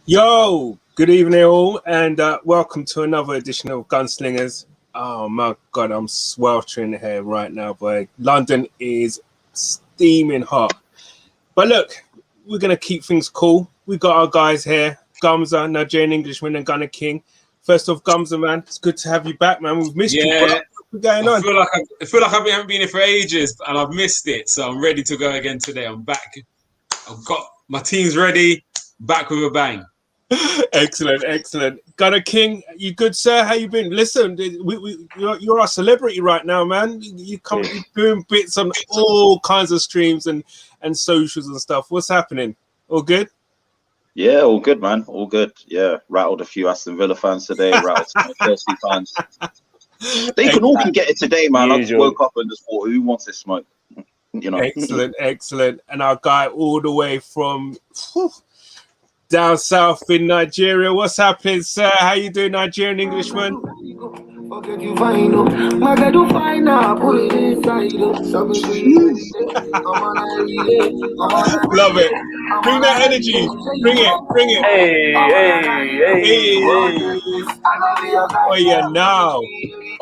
Yo, good evening all, and welcome to another edition of GunSlingerz. Oh my God, I'm sweltering here right now, boy. London is steaming hot. But look, we're going to keep things cool. We got our guys here, Gumza, Nigerian Englishman, and Gunner King. First off, Gumza, man, it's good to have you back, man. We've missed you, bro. What's going on? I feel like I haven't been here for ages, and I've missed it. So I'm ready to go again today. I'm back. I've got my team's ready. Back with a bang. Excellent. Gunner King, you good, sir? How you been? Listen, you're our celebrity right now, man. You're doing bits on all kinds of streams and socials and stuff. What's happening? All good? Yeah, all good, man. All good. Yeah, rattled a few Aston Villa fans today. Rattled some Chelsea fans. They can all get it today, man. I just woke up and just thought, who wants this smoke? You know. Excellent. And our guy all the way from down south in Nigeria. What's happening, sir? How you doing, Nigerian Englishman? Love it. Bring that energy. Bring it. Hey. Oh yeah, now.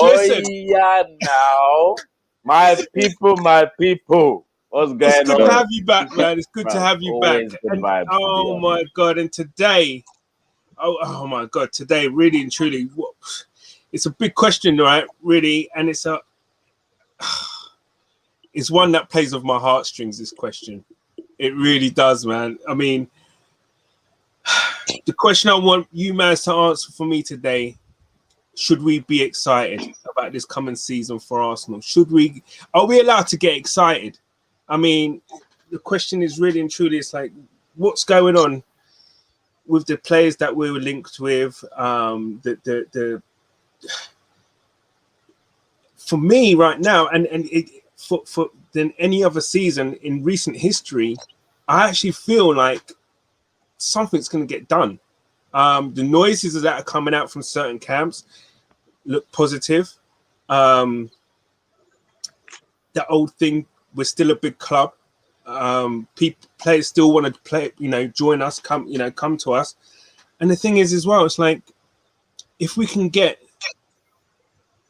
Listen. Oh yeah, now. My people. What's going on? It's good to have you back, man. It's good to have you back. And, oh my God! And today, oh my God! Today, really and truly, it's a big question, right? Really, and it's one that plays with my heartstrings. This question, it really does, man. I mean, the question I want you, man, to answer for me today: should we be excited about this coming season for Arsenal? Are we allowed to get excited? I mean, the question is really and truly, it's like, what's going on with the players that we were linked with? For me right now, for than any other season in recent history, I actually feel like something's going to get done. The noises that are coming out from certain camps look positive. The old thing. We're still a big club. Players still want to play, join us, come to us. And the thing is as well, it's like, if we can get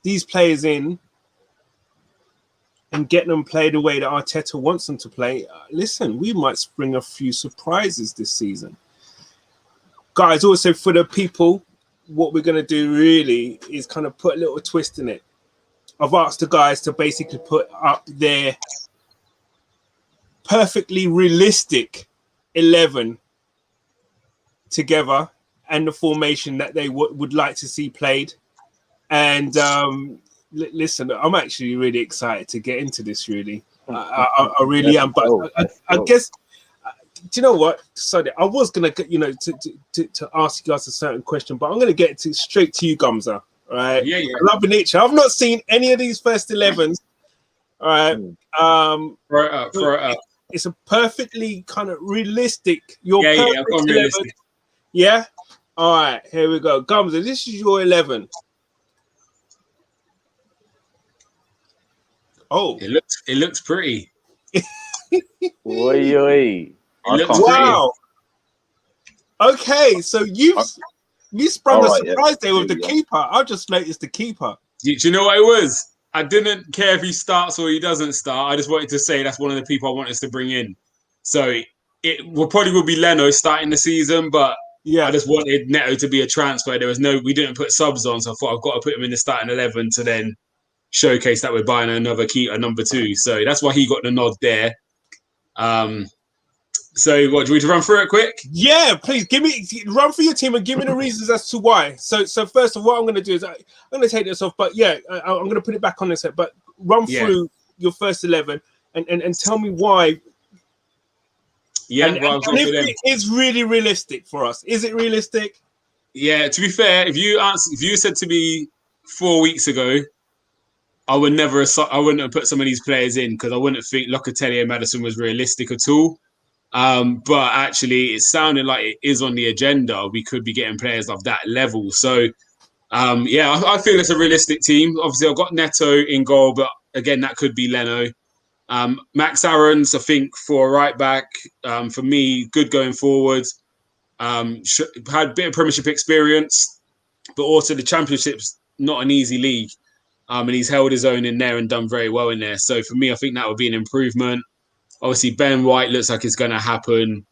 these players in and get them play the way that Arteta wants them to play, listen, we might spring a few surprises this season. Guys, also for the people, what we're going to do really is kind of put a little twist in it. I've asked the guys to basically put up their perfectly realistic 11 together and the formation that they would like to see played. And listen, I'm actually really excited to get into this. Really, I really am. But I guess, do you know what? Sorry, I was gonna, to ask you guys a certain question, but I'm gonna get straight to you, Gumza. All right? Yeah. Loving nature. I've not seen any of these first 11s. All right. Throw it up. It's a perfectly kind of realistic. I've gone realistic. Yeah. All right. Here we go. Gumza, this is your 11. Oh, it looks pretty. Oi. Wow. Okay, so you sprung a surprise there with the keeper. I just noticed the keeper. Do you know what it was? I didn't care if he starts or he doesn't start. I just wanted to say that's one of the people I want us to bring in. So it will be Leno starting the season, but yeah, I just wanted Neto to be a transfer. We didn't put subs on, so I thought I've got to put him in the starting 11 to then showcase that we're buying another keeper, number 2. So that's why he got the nod there. So what, do we run through it quick? Yeah, please run through your team and give me the reasons as to why. So first of all, what I'm going to do is I'm going to take this off, but yeah, I'm going to put it back on this head. But run through your first 11 and tell me why. Yeah, and if it is really realistic for us. Is it realistic? Yeah. To be fair, if you said to me 4 weeks ago, I wouldn't have put some of these players in because I wouldn't think Locatelli and Maddison was realistic at all. But actually, it sounded like it is on the agenda. We could be getting players of that level. So, I feel it's a realistic team. Obviously, I've got Neto in goal, but again, that could be Leno. Max Aarons, I think, for a right back, for me, good going forward. Had a bit of Premiership experience, but also the Championship's not an easy league. And he's held his own in there and done very well in there. So for me, I think that would be an improvement. Obviously, Ben White looks like it's going to happen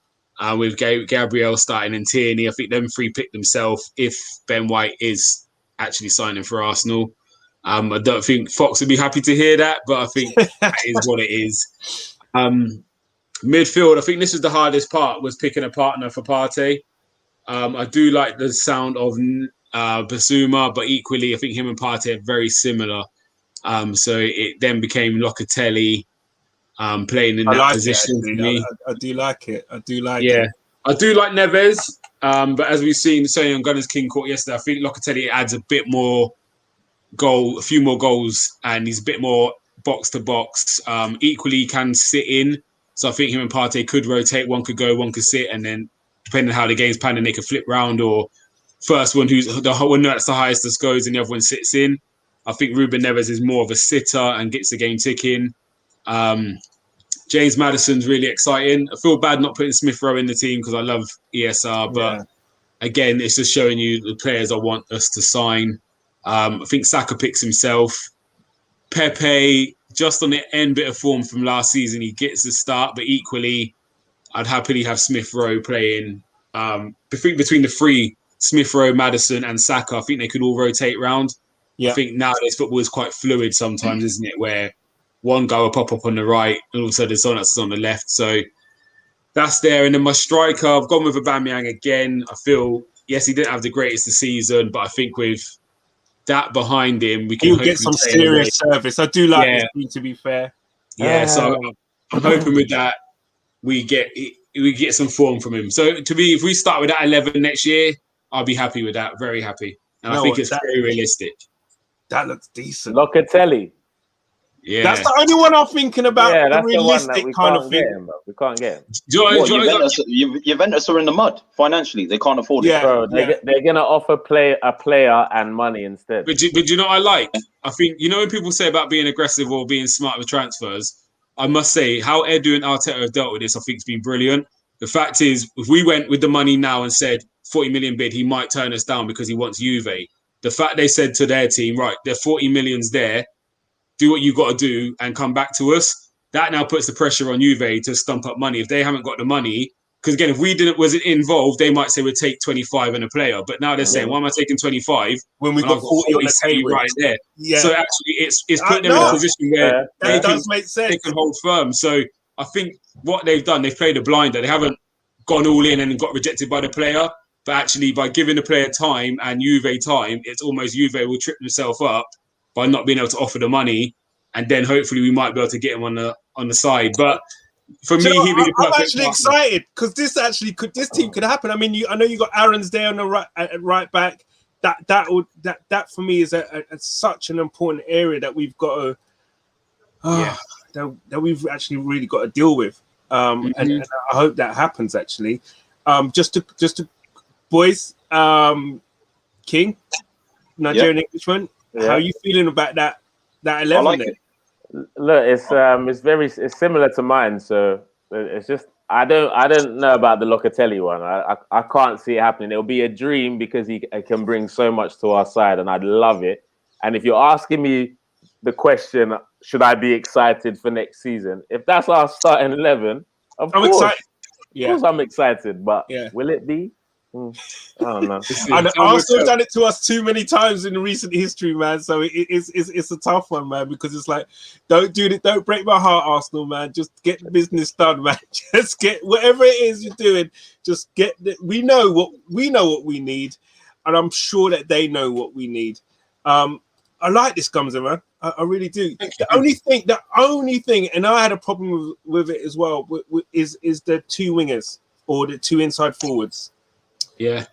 with Gabriel starting and Tierney. I think them three pick themselves if Ben White is actually signing for Arsenal. I don't think Fox would be happy to hear that, but I think that is what it is. Midfield, I think this was the hardest part, was picking a partner for Partey. I do like the sound of Basuma, but equally, I think him and Partey are very similar. So it then became Locatelli playing in that position for me. I do like it. I do like it. Yeah, I do like Neves, but as we've seen, saying on Gunners King Court yesterday, I think Locatelli adds a bit more a few more goals, and he's a bit more box to box. Equally, can sit in. So I think him and Partey could rotate. One could go, one could sit, and then depending on how the game's planning, they could flip round, or first one one that's the highest that goes and the other one sits in. I think Ruben Neves is more of a sitter and gets the game ticking. James Maddison's really exciting. I feel bad not putting Smith Rowe in the team because I love ESR, but again, it's just showing you the players I want us to sign. I think Saka picks himself. Pepe, just on the end bit of form from last season, he gets the start, but equally, I'd happily have Smith Rowe playing. Between the three, Smith Rowe, Maddison, and Saka, I think they could all rotate round. I think nowadays football is quite fluid sometimes, isn't it? Where one guy will pop up on the right, and all of a sudden someone else is on the left. So that's there. And then my striker, I've gone with Aubameyang again. I feel, yes, he didn't have the greatest of season, but I think with that behind him, we can get some serious service. I do like this team, to be fair. Yeah, so I'm hoping with that we get some form from him. So if we start with that 11 next year, I'll be happy with that. Very happy. And I think it's very realistic. That looks decent. Locatelli. Yeah, that's the only one I'm thinking about. Yeah, the realistic kind of thing. We can't get him. Juventus are in the mud financially. They can't afford it. Bro, they're gonna offer a player and money instead. But you know what I like? I think when people say about being aggressive or being smart with transfers, I must say how Edu and Arteta have dealt with this. I think it's been brilliant. The fact is, if we went with the money now and said 40 million bid, he might turn us down because he wants Juve. The fact they said to their team, right, there are 40 millions there. Do what you got to do and come back to us. That now puts the pressure on Juve to stump up money. If they haven't got the money, because again, if we wasn't involved, they might say we'd take 25 and a player. But now they're saying, why am I taking 25? When we've got 40 on the table right there. Yeah. So actually, it's put them in a position where it does make sense. They can hold firm. So I think what they've done, they've played a blinder. They haven't gone all in and got rejected by the player. But actually, by giving the player time and Juve time, it's almost Juve will trip themselves up by not being able to offer the money, and then hopefully we might be able to get him on the side. But for me, he'd be the perfect I'm actually excited because this team could happen. I mean, I know you got Aaron's there on the right back. That for me is such an important area that we've got to that we've actually really got to deal with. And I hope that happens actually. Just to boys, King, Nigerian Englishman. How are you feeling about that 11? I like it. Look, it's similar to mine. So it's just I don't know about the Locatelli one. I can't see it happening. It'll be a dream because he can bring so much to our side, and I'd love it. And if you're asking me the question, should I be excited for next season? If that's our starting 11, I'm excited. Of course, I'm excited. But will it be? I don't know. Arsenal done it to us too many times in recent history, man. So it's a tough one, man, because it's like, don't break my heart, Arsenal, man. Just get the business done, man. Just get whatever it is you're doing. Just we know what we need, and I'm sure that they know what we need. I like this Gumzer, man. I really do. The only thing, and I had a problem with it as well, is the two wingers or the two inside forwards. Yeah.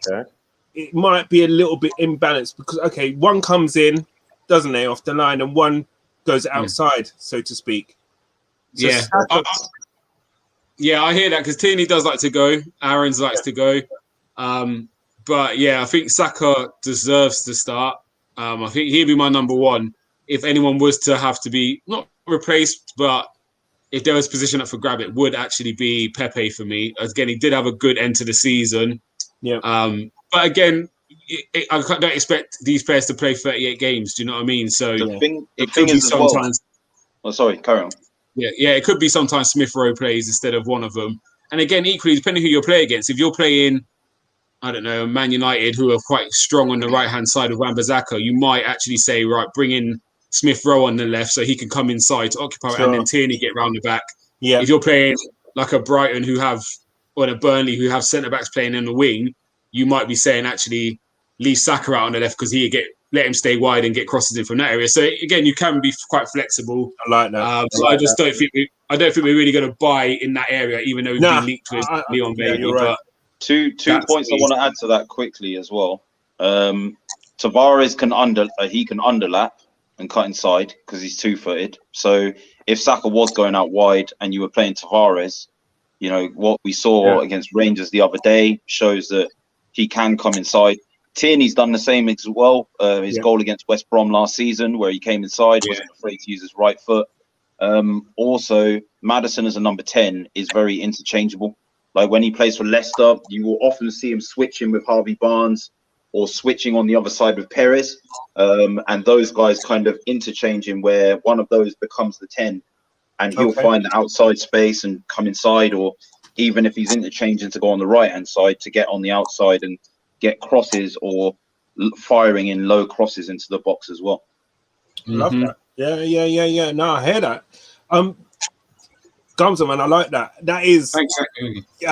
It might be a little bit imbalanced because, one comes in, doesn't they, off the line, and one goes outside, so to speak. So I hear that because Tierney does like to go. Aaron's likes to go. But yeah, I think Saka deserves to start. I think he'd be my number one. If anyone was to have to be, not replaced, but if there was a position up for grab, it would actually be Pepe for me. Again, he did have a good end to the season. Yeah. But again, I don't expect these players to play 38 games. Do you know what I mean? So the thing could be is as well. sometimes. Oh, sorry, carry on. Yeah, it could be sometimes Smith Rowe plays instead of one of them. And again, equally, depending who you're playing against, if you're playing, I don't know, Man United, who are quite strong on the right-hand side of Wan-Bissaka, you might actually say, right, bring in Smith Rowe on the left so he can come inside to occupy and then Tierney get round the back. Yeah. If you're playing like a Brighton or a Burnley who have centre-backs playing in the wing, you might be saying, actually, leave Saka out on the left because let him stay wide and get crosses in from that area. So again, you can be quite flexible. I like that. So I just don't think we're really going to buy in that area, even though we've been linked with Leon Bailey. You're right. But two points I want to add to that quickly as well. Tavares can underlap and cut inside because he's 2-footed. So if Saka was going out wide and you were playing Tavares, you know what we saw against Rangers the other day shows that he can come inside. Tierney's done the same as well. His goal against West Brom last season, where he came inside, wasn't afraid to use his right foot. Also, Maddison as a number 10 is very interchangeable. Like when he plays for Leicester, you will often see him switching with Harvey Barnes or switching on the other side with Perez. And those guys kind of interchanging where one of those becomes the 10 and he'll find the outside space and come inside, or even if he's interchanging to go on the right-hand side to get on the outside and get crosses or firing in low crosses into the box as well. Love that. Yeah. No, I hear that. Gumza, man, I like that. That is, I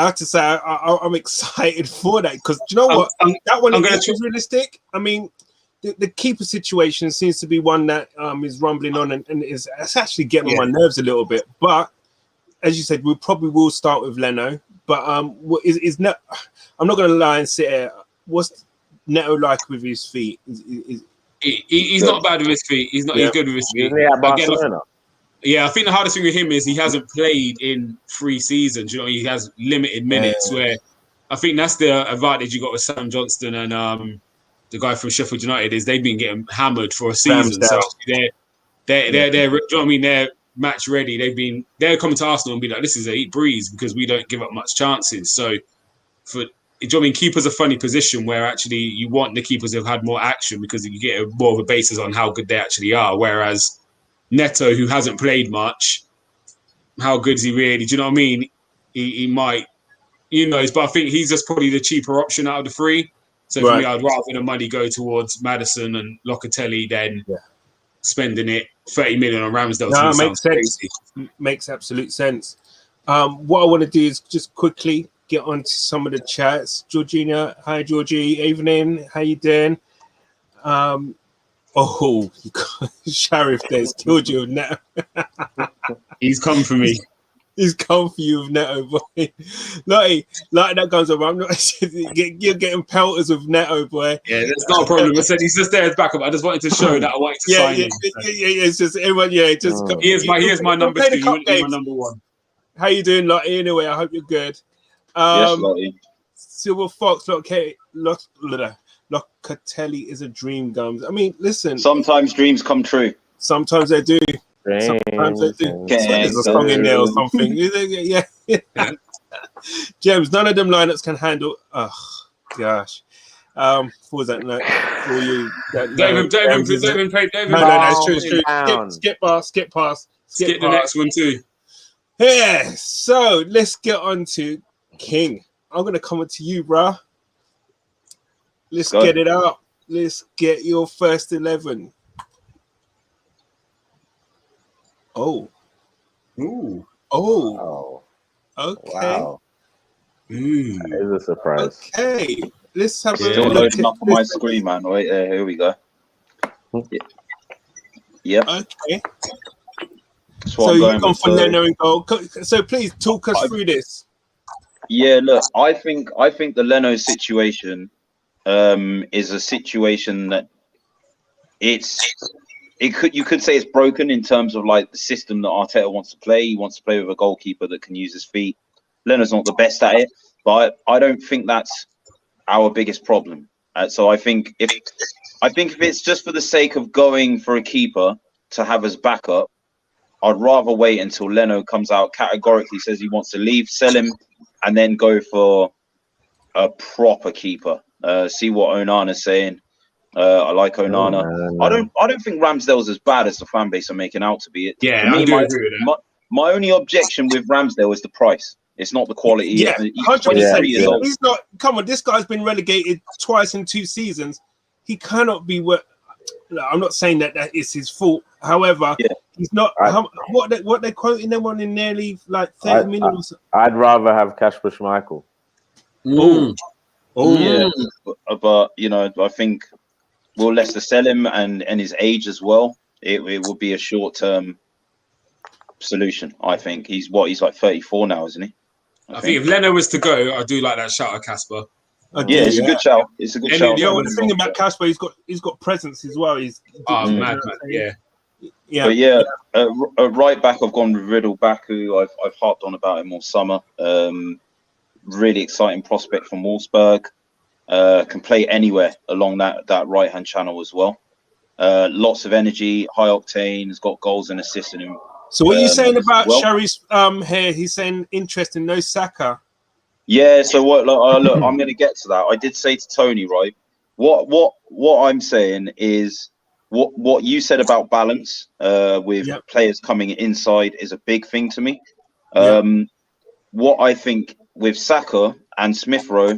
have to say, I'm excited for that because do you know what? That one is realistic. I mean, the keeper situation seems to be one that is rumbling on and it's actually getting on my nerves a little bit. But as you said, we probably will start with Leno. But I'm not going to lie and sit here. What's Neto like with his feet? He's not bad with his feet. He's good with his feet. I think the hardest thing with him is he hasn't played in 3 seasons. You know, he has limited minutes. Where I think that's the advantage you got with Sam Johnston and the guy from Sheffield United is they've been getting hammered for a season. So they're you know what I mean? They're match ready. They're coming to Arsenal and be like, this is a heat breeze because we don't give up much chances. So do you know what I mean? Keeper's a funny position where actually you want the keepers who have had more action because you get more of a basis on how good they actually are. Whereas Neto, who hasn't played much, how good is he really? Do you know what I mean? He might, but I think he's just probably the cheaper option out of the 3. So for me, I'd rather the money go towards Maddison and Locatelli than spending it 30 million on Ramsdale. No, it makes sense. Makes absolute sense. What I want to do is just quickly get onto some of the chats. Georgina, hi Georgie, evening. How you doing? Sheriff there's killed you with Neto. He's come for me. He's come for you with Neto, boy. Like that goes around. You're getting pelters with Neto, boy. Yeah, that's not a problem. I said he's just there as backup. I just wanted to show that I wanted to sign him. It's just everyone. Just here's my number 2. You want to be my number 1. How you doing, Lottie? Anyway, I hope you're good. Yes, Lottie. Silver Fox, Locatelli is a dream, Gums. I mean, listen. Sometimes dreams come true. Sometimes they do. Sometimes they do. There's a song in there or something. Yeah. Gems, none of them lineups can handle. Oh, gosh. What was that note for you? David played. No, that's true. Skip past. Skip the next one too. Yeah, so let's get on to King. I'm going to come to you, bruh. Let's get it out. Let's get your first 11. Oh. Ooh. Oh. Okay. Wow. That is a surprise. Okay. Let's have Still loading up on my screen, man. Wait, here we go. Yep. Okay. So you've gone for Leno and goal. So please talk us through this. Yeah, look, I think the Leno situation is a situation that you could say it's broken in terms of like the system that Arteta wants to play. He wants to play with a goalkeeper that can use his feet. Leno's not the best at it, but I don't think that's our biggest problem. So I think if it's just for the sake of going for a keeper to have as backup, I'd rather wait until Leno comes out categorically says he wants to leave, sell him, and then go for a proper keeper. See what Onana's saying. I like Onana. I don't think Ramsdale's as bad as the fan base are making out to be. Yeah, For me, I do agree with that. my only objection with Ramsdale is the price. It's not the quality. Yeah, he's 23 years old. He's not. Come on, this guy's been relegated twice in 2 seasons. He cannot be worth. I'm not saying that is his fault. However, he's not. What they're quoting them on in nearly like 30 million. I'd rather have Kasper Schmeichel. Yeah, but you know, I think will Leicester sell him and his age as well? It will be a short-term solution. I think he's like 34 now, isn't he? I think if Leno was to go, I do like that shout of Kasper. It's a good shout. It's a good shout. The thing about Kasper, he's got presence as well. Mad, yeah. But right back, I've gone with Riddle Baku. I've harped on about him all summer. Really exciting prospect from Wolfsburg. Can play anywhere along that right hand channel as well. Lots of energy, high octane. Has got goals and assists in him. So what are you saying about Sherry's here? He's saying interesting, no Saka. Yeah. So what? Look, I'm going to get to that. I did say to Tony, right? What I'm saying is what you said about balance with players coming inside is a big thing to me. What I think with Saka and Smith Rowe,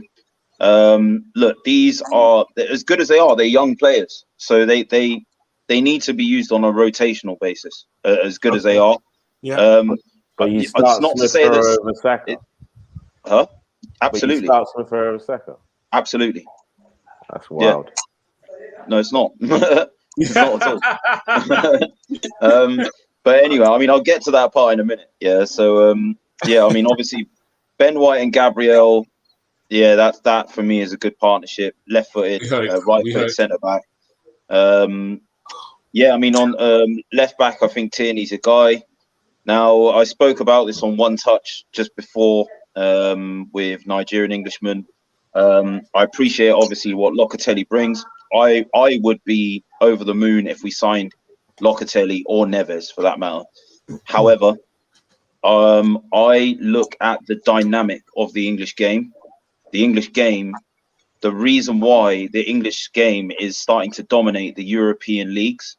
look, these are as good as they are. They're young players, so they need to be used on a rotational basis. As good as they are, but you start not Smith to say this. over Saka. Absolutely. But you start Smith over Saka. Absolutely. That's wild. No, it's not. It's not at all. But anyway, I mean, I'll get to that part in a minute. Yeah. So I mean, obviously, Ben White and Gabriel. Yeah, that for me is a good partnership. Left-footed, right-footed centre back. I mean, on left back, I think Tierney's a guy. Now, I spoke about this on One Touch just before with Nigerian Englishman. I appreciate obviously what Locatelli brings. I would be over the moon if we signed Locatelli or Neves for that matter. However, I look at the dynamic of the English game. The reason why the English game is starting to dominate the European leagues,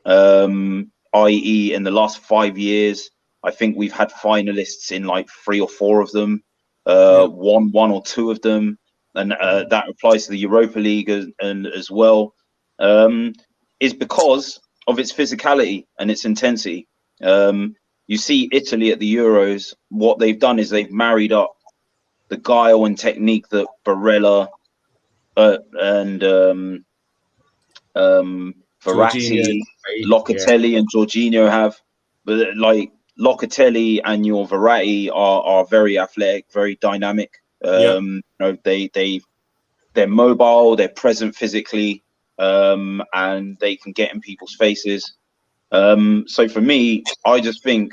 i.e. in the last 5 years, I think we've had finalists in like 3 or 4 of them, one or two of them, and that applies to the Europa League and as well, is because of its physicality and its intensity. You see Italy at the Euros, what they've done is they've married up the guile and technique that Barella and Verratti, Locatelli and Jorginho have. But like Locatelli and your Verratti are very athletic, very dynamic. You know, they're mobile, they're present physically, and they can get in people's faces. So for me, I just think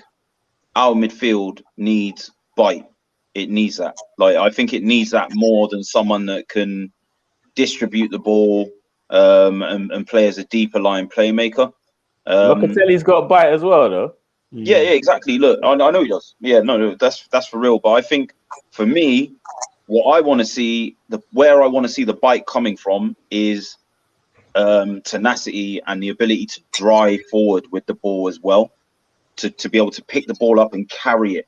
our midfield needs bite. It needs that. Like, I think it needs that more than someone that can distribute the ball and play as a deeper line playmaker. Locatelli's got bite as well, though. Yeah, exactly. Look, I know he does. Yeah, no, that's for real. But I think for me, what I want to see, where I want to see the bite coming from is tenacity and the ability to drive forward with the ball as well, to be able to pick the ball up and carry it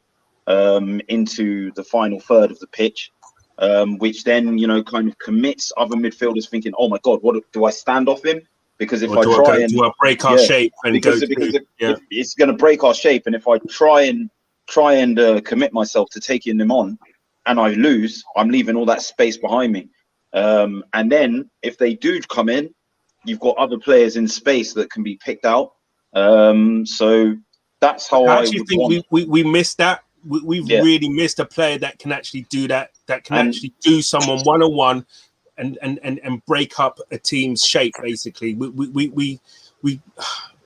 into the final third of the pitch, which then, you know, kind of commits other midfielders thinking, oh my God, what do I stand off him? Because if do I break our shape and because if it's going to break our shape, and if I try and commit myself to taking them on, and I lose, I'm leaving all that space behind me. And then if they do come in, you've got other players in space that can be picked out. So that's how I actually think we missed that. We've really missed a player that can actually do that. That can actually do someone one-on-one and break up a team's shape. Basically, we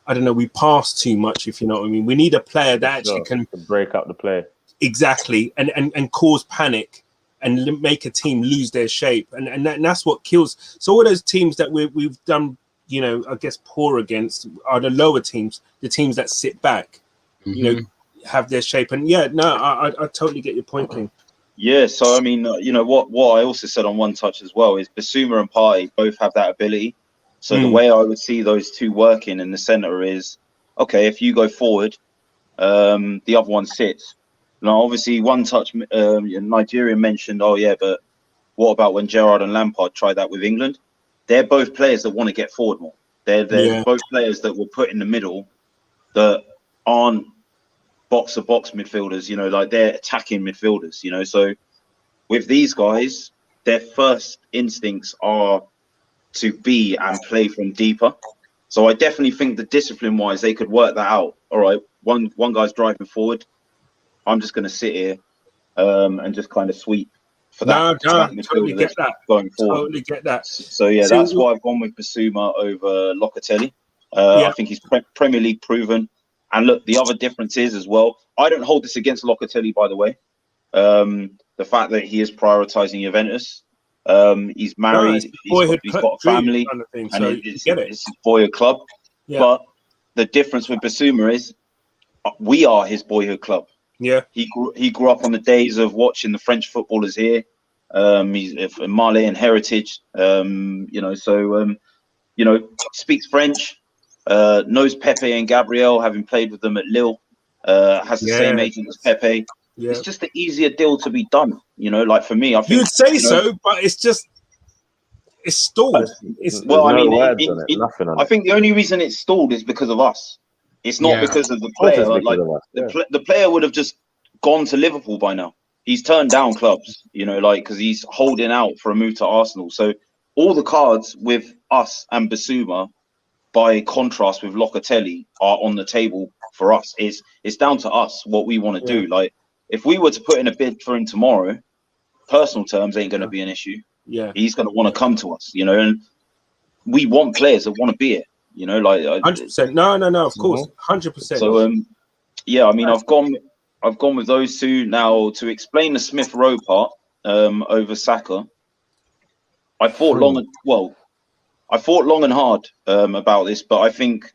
I don't know. We pass too much, if you know what I mean. We need a player that actually can break up the play. Exactly, and cause panic and make a team lose their shape, and that's what kills. So all those teams that we've done, you know, I guess poor against are the lower teams, the teams that sit back, you know, have their shape. And I totally get your point, King. Yeah, so I mean, what I also said on One Touch as well is Basuma and Partey both have that ability. So the way I would see those two working in the centre is, okay, if you go forward, the other one sits. Now, obviously, One Touch, Nigerian mentioned, oh yeah, but what about when Gerrard and Lampard tried that with England? They're both players that want to get forward more. They're both players that were put in the middle that aren't box-to-box midfielders, like they're attacking midfielders, So with these guys, their first instincts are to be and play from deeper. So I definitely think that discipline-wise, they could work that out. All right, one guy's driving forward. I'm just going to sit here and just kind of sweep for that. Totally get that. Going forward. Totally get that. So yeah, that's why I've gone with Basuma over Locatelli. I think he's Premier League proven. And look, the other difference is as well, I don't hold this against Locatelli, by the way. The fact that he is prioritising Juventus. He's married, he's got a family, kind of thing, and it's his boyhood club. Yeah. But the difference with Basuma is we are his boyhood club. Yeah, he grew up on the days of watching the French footballers here. He's a Malian heritage. Speaks French. Knows Pepe and Gabriel, having played with them at Lille. Has the same agent as Pepe. Yeah. It's just an easier deal to be done. Like for me, I think you'd say so, but it's stalled. I think the only reason it's stalled is because of us. It's not because of the player. The player would have just gone to Liverpool by now. He's turned down clubs, because he's holding out for a move to Arsenal. So all the cards with us and Basuma, by contrast with Locatelli, are on the table for us. It's down to us what we want to do. Like if we were to put in a bid for him tomorrow, personal terms ain't going to be an issue. Yeah, he's going to want to come to us, and we want players that want to be it. 100%. No, of course, 100%. So, I've gone with those two. Now, to explain the Smith Rowe part over Saka, I thought long and hard about this, but I think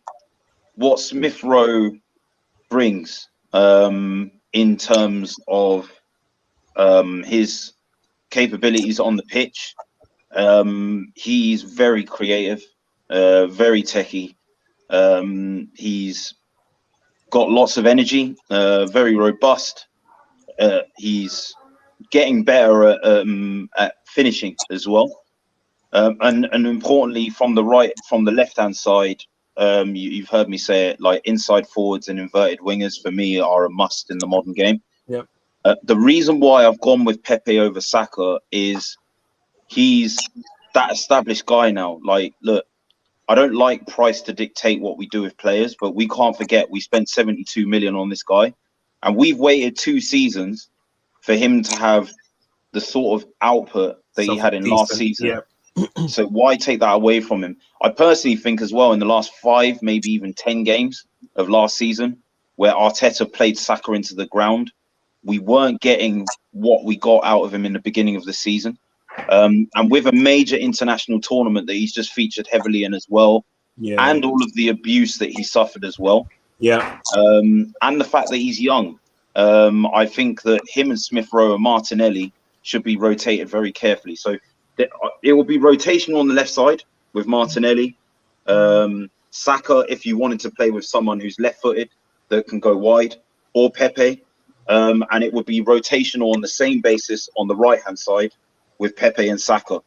what Smith Rowe brings in terms of his capabilities on the pitch, he's very creative. Very techie. He's got lots of energy, very robust. He's getting better at finishing as well. And importantly, from the left-hand side, you've heard me say it, like inside forwards and inverted wingers for me are a must in the modern game. Yeah. The reason why I've gone with Pepe over Saka is he's that established guy now. Like, look, I don't like price to dictate what we do with players, but we can't forget we spent 72 million on this guy, and we've waited 2 seasons for him to have the sort of output that he had in last season. Yeah. So why take that away from him? I personally think as well in the last 5, maybe even 10 games of last season, where Arteta played Saka into the ground, we weren't getting what we got out of him in the beginning of the season. And with a major international tournament that he's just featured heavily in as well, and all of the abuse that he suffered as well, and the fact that he's young, I think that him and Smith Rowe and Martinelli should be rotated very carefully. So it will be rotational on the left side with Martinelli. Saka, if you wanted to play with someone who's left-footed that can go wide, or Pepe, and it would be rotational on the same basis on the right-hand side with Pepe and Saka.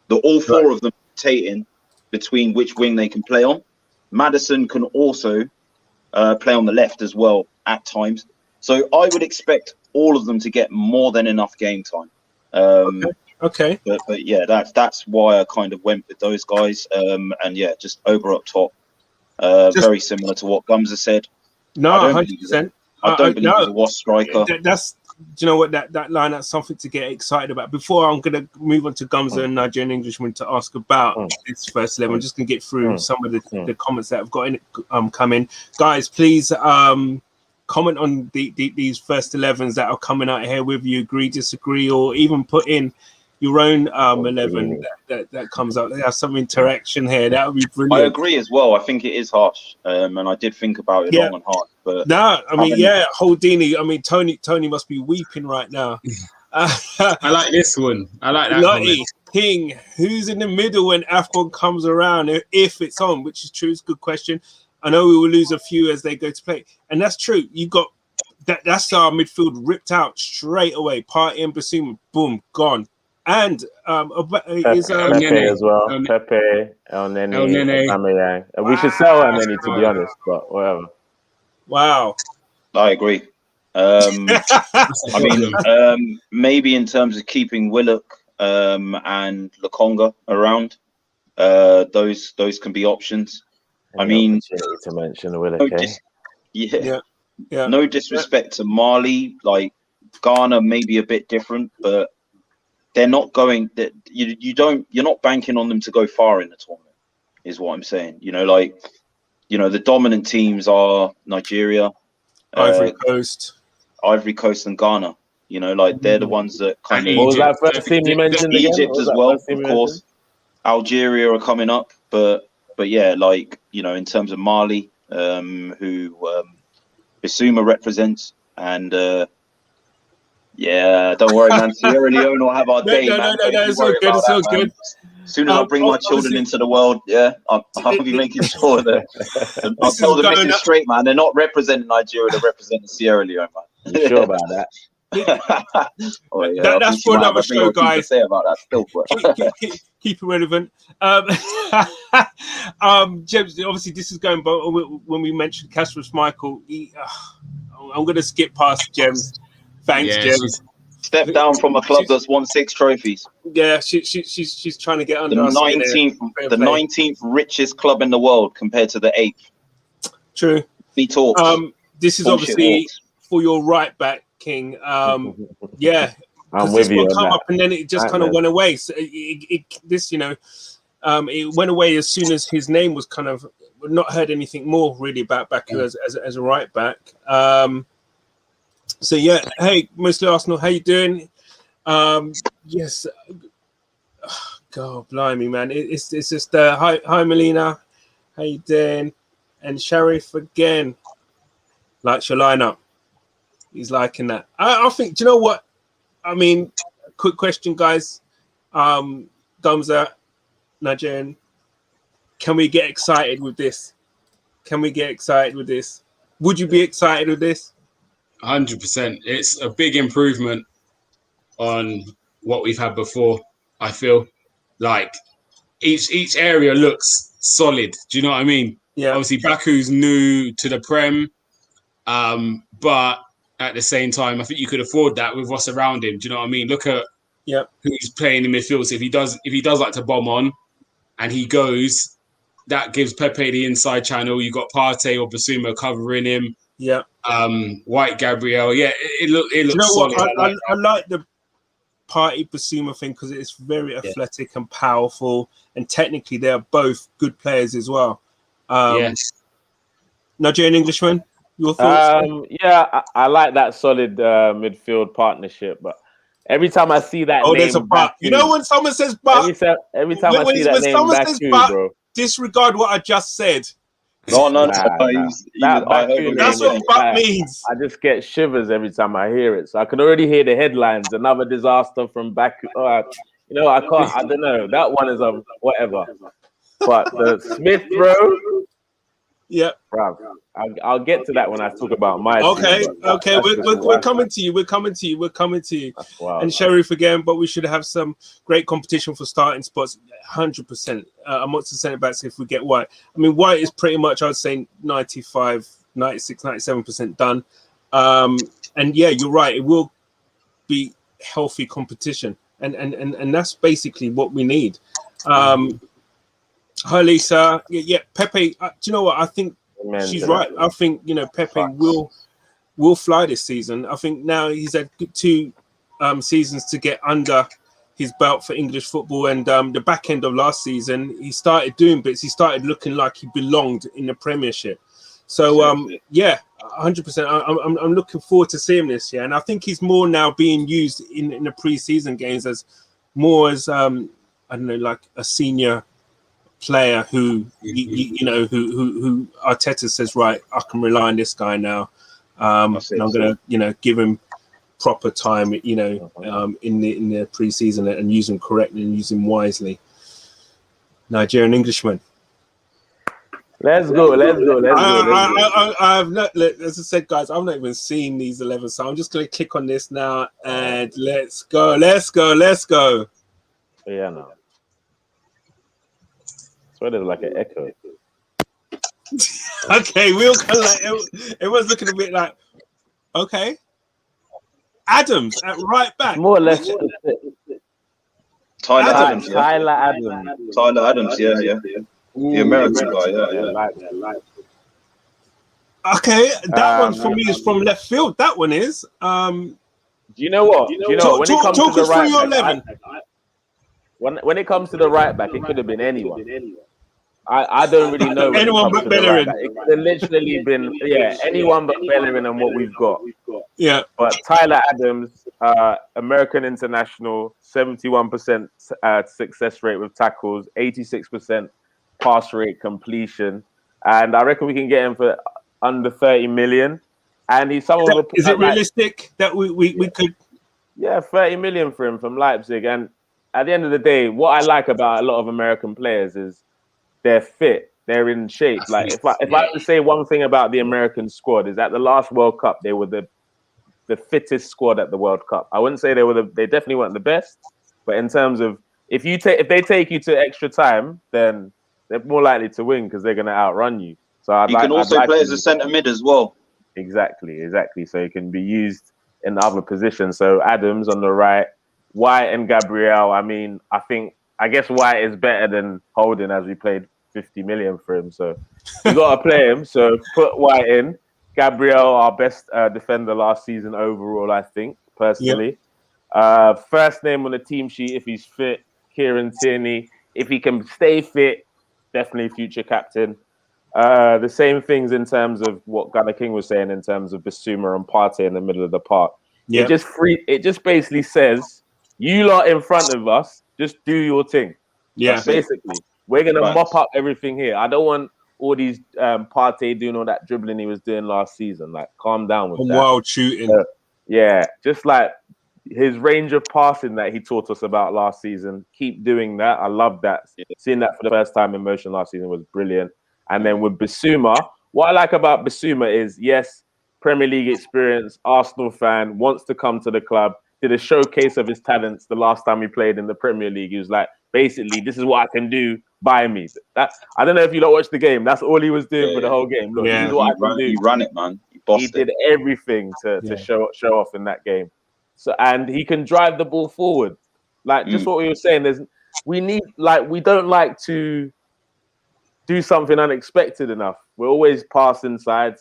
All 4 of them rotating between which wing they can play on. Maddison can also play on the left as well at times. So I would expect all of them to get more than enough game time. Okay. But yeah, that's why I kind of went with those guys. And yeah, just over up top. Very similar to what Gums has said. No, 100%. I don't believe he's a wasp striker. Do you know what, that line, that's something to get excited about. Before I'm going to move on to Gumza and Nigerian Englishman to ask about this first 11, I'm just going to get through some of the comments that have got in, come in. Guys, please comment on these first 11s that are coming out here with you, agree, disagree, or even put in your own 11 that comes out. Have some interaction here. That would be brilliant. I agree as well. I think it is harsh, and I did think about it long and hard. But no, I mean, Houdini. I mean, Tony must be weeping right now. I like this one. I like that Lottie, comment. King, who's in the middle when AFCON comes around, if it's on, which is true, it's a good question. I know we will lose a few as they go to play. And that's true. You got that's our midfield ripped out straight away. Partey and Basuma, boom, gone. And Pepe is as well. Pepe, El Nene, Aubameyang. And we should sell El Nene, to be honest, but whatever. Wow. I agree. I mean, maybe in terms of keeping Willock and Lokonga around, those can be options. I mean, to mention Willock, yeah. No disrespect to Mali, like Ghana may be a bit different, but they're not going. That you're not banking on them to go far in the tournament, is what I'm saying. You know, like the dominant teams are Nigeria, Ivory Coast, and Ghana. You know, like they're the ones that kind of. What was that first team you mentioned? Egypt as well, of course. Algeria are coming up, but yeah, like in terms of Mali, who Bissouma represents, and yeah, don't worry, man. Sierra Leone will have our day, man. No, it's all good. It's all good. As soon as I bring my children into the world, I'll be making sure that I'll tell the missus straight, man. They're not representing Nigeria; they're representing Sierra Leone, man. You sure about that? That's for another show, guys. Say about that still, keep it relevant. James, obviously, this is going. But when we mentioned Kasper Michael, I'm going to skip past James. Thanks, James. Step down from a club that's won 6 trophies. Yeah, she's trying to get under the 19th richest club in the world compared to the 8th. True. Be talks. This is obviously for your right back, King. Yeah, I'm with you. Come up and then it just kind of went away. So it went away as soon as his name was kind of. We've not heard anything more really about Baku as a right back. So yeah, hey, mostly Arsenal, how you doing? Yes, God, blimey, man, it's just hi Melina, how you doing? And Sharif again, likes your lineup. He's liking that. I think. Do you know what? I mean, quick question, guys. Gumza, Nigerian, can we get excited with this? Would you be excited with this? 100%. It's a big improvement on what we've had before. I feel like each area looks solid. Do you know what I mean? Yeah. Obviously, Baku's new to the Prem, but at the same time, I think you could afford that with what's around him. Do you know what I mean? Look at who's playing in midfield. So if he does like to bomb on, and he goes, that gives Pepe the inside channel. You got Partey or Basuma covering him. Yeah. White Gabriel. Yeah, it looks solid. I like the Partey Basuma thing because it's very athletic and powerful, and technically they're both good players as well. Yes. Nigerian Englishman, your thoughts? Yeah, I like that solid midfield partnership, but every time I see that name, there's a but. You know when someone says but, every time I see that name, Baku, bro. Disregard what I just said. No. That's what but means. I just get shivers every time I hear it. So I can already hear the headlines. Another disaster from Baku. I can't. I don't know. That one is whatever. But the Smith, bro. Yeah, bro. I'll get to that when I talk about my. Okay. We're coming to you. We're coming to you. And Sheriff again, but we should have some great competition for starting spots. 100%. Amongst the centre backs, if we get White. I mean, White is pretty much, I'd say, 95, 96, 97% done. And yeah, you're right. It will be healthy competition, and that's basically what we need. Hi, Lisa. Yeah, Pepe. Do you know what? I think she's right. I think Pepe will fly this season. I think now he's had 2 seasons to get under his belt for English football, and the back end of last season he started doing bits. He started looking like he belonged in the Premiership. So yeah, 100%. I'm looking forward to seeing this. Yeah, and I think he's more now being used in the pre-season games as I don't know, like a senior player who who Arteta says, right, I can rely on this guy now, and I'm gonna give him proper time, you know, in the pre-season, and use them correctly and use them wisely. Nigerian Englishman. Let's go. I've not, as I said, guys, I've not even seen these 11, so I'm just going to click on this now and let's go. Yeah, no. So there's like an echo. Okay, we'll kind of like it was looking a bit like, okay. Adams at right back. More or less. Tyler Adams. Tyler Adams. Tyler Adams, yeah. The American guy, yeah. Okay, that one for me is from left field. That one is. Do you know what? When it comes to the right back, when it comes to the right back, it could have been anyone. I don't really know. Anyone but Bellerin. It could have literally been anyone but Bellerin and what we've got. Yeah. But Tyler Adams, American international, 71% success rate with tackles, 86% pass rate completion, and I reckon we can get him for under 30 million. And he's someone. Is it realistic that we could? Yeah, 30 million for him from Leipzig. And at the end of the day, what I like about a lot of American players is they're fit, they're in shape. Like if I have to say one thing about the American squad, is at the last World Cup they were the fittest squad at the World Cup. I wouldn't say they definitely weren't the best, but in terms of if they take you to extra time, then they're more likely to win because they're going to outrun you. So you can also play as a centre mid as well. Exactly. So he can be used in other positions. So Adams on the right, White and Gabriel. I mean, I guess White is better than Holding, as we played 50 million for him. So you got to play him. So put White in. Gabriel, our best defender last season overall, I think, personally. Yep. First name on the team sheet if he's fit, Kieran Tierney. If he can stay fit, definitely future captain. The same things in terms of what Gunnar King was saying in terms of Bissouma and Partey in the middle of the park. Yep. It just basically says, you lot in front of us, just do your thing. Yeah. Basically, we're going to mop up everything here. I don't want all these Partey doing all that dribbling he was doing last season. Like, calm down with that. Wild shooting. Just like his range of passing that he taught us about last season. Keep doing that. I love that. Yeah. Seeing that for the first time in motion last season was brilliant. And then with Bissouma, what I like about Bissouma is, yes, Premier League experience, Arsenal fan, wants to come to the club, did a showcase of his talents the last time he played in the Premier League. He was like, basically, this is what I can do, buy me. I don't know if you don't watch the game. That's all he was doing for the whole game. Look, this is what I can do. He ran it, man. He did everything to show off in that game. So, and he can drive the ball forward. Like, just what we were saying, we don't like to do something unexpected enough. We're always passing side,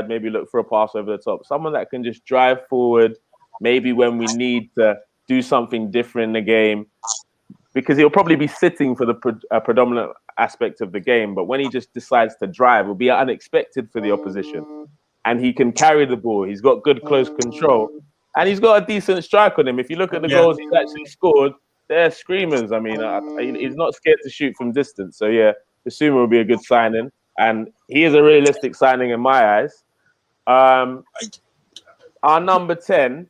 maybe look for a pass over the top. Someone that can just drive forward, maybe when we need to do something different in the game, because he'll probably be sitting for the predominant aspect of the game. But when he just decides to drive, it'll be unexpected for the opposition. And he can carry the ball. He's got good close control. And he's got a decent strike on him. If you look at the goals he's actually scored, they're screamers. I mean, he's not scared to shoot from distance. So, yeah, Bissouma will be a good signing. And he is a realistic signing in my eyes. Our number 10,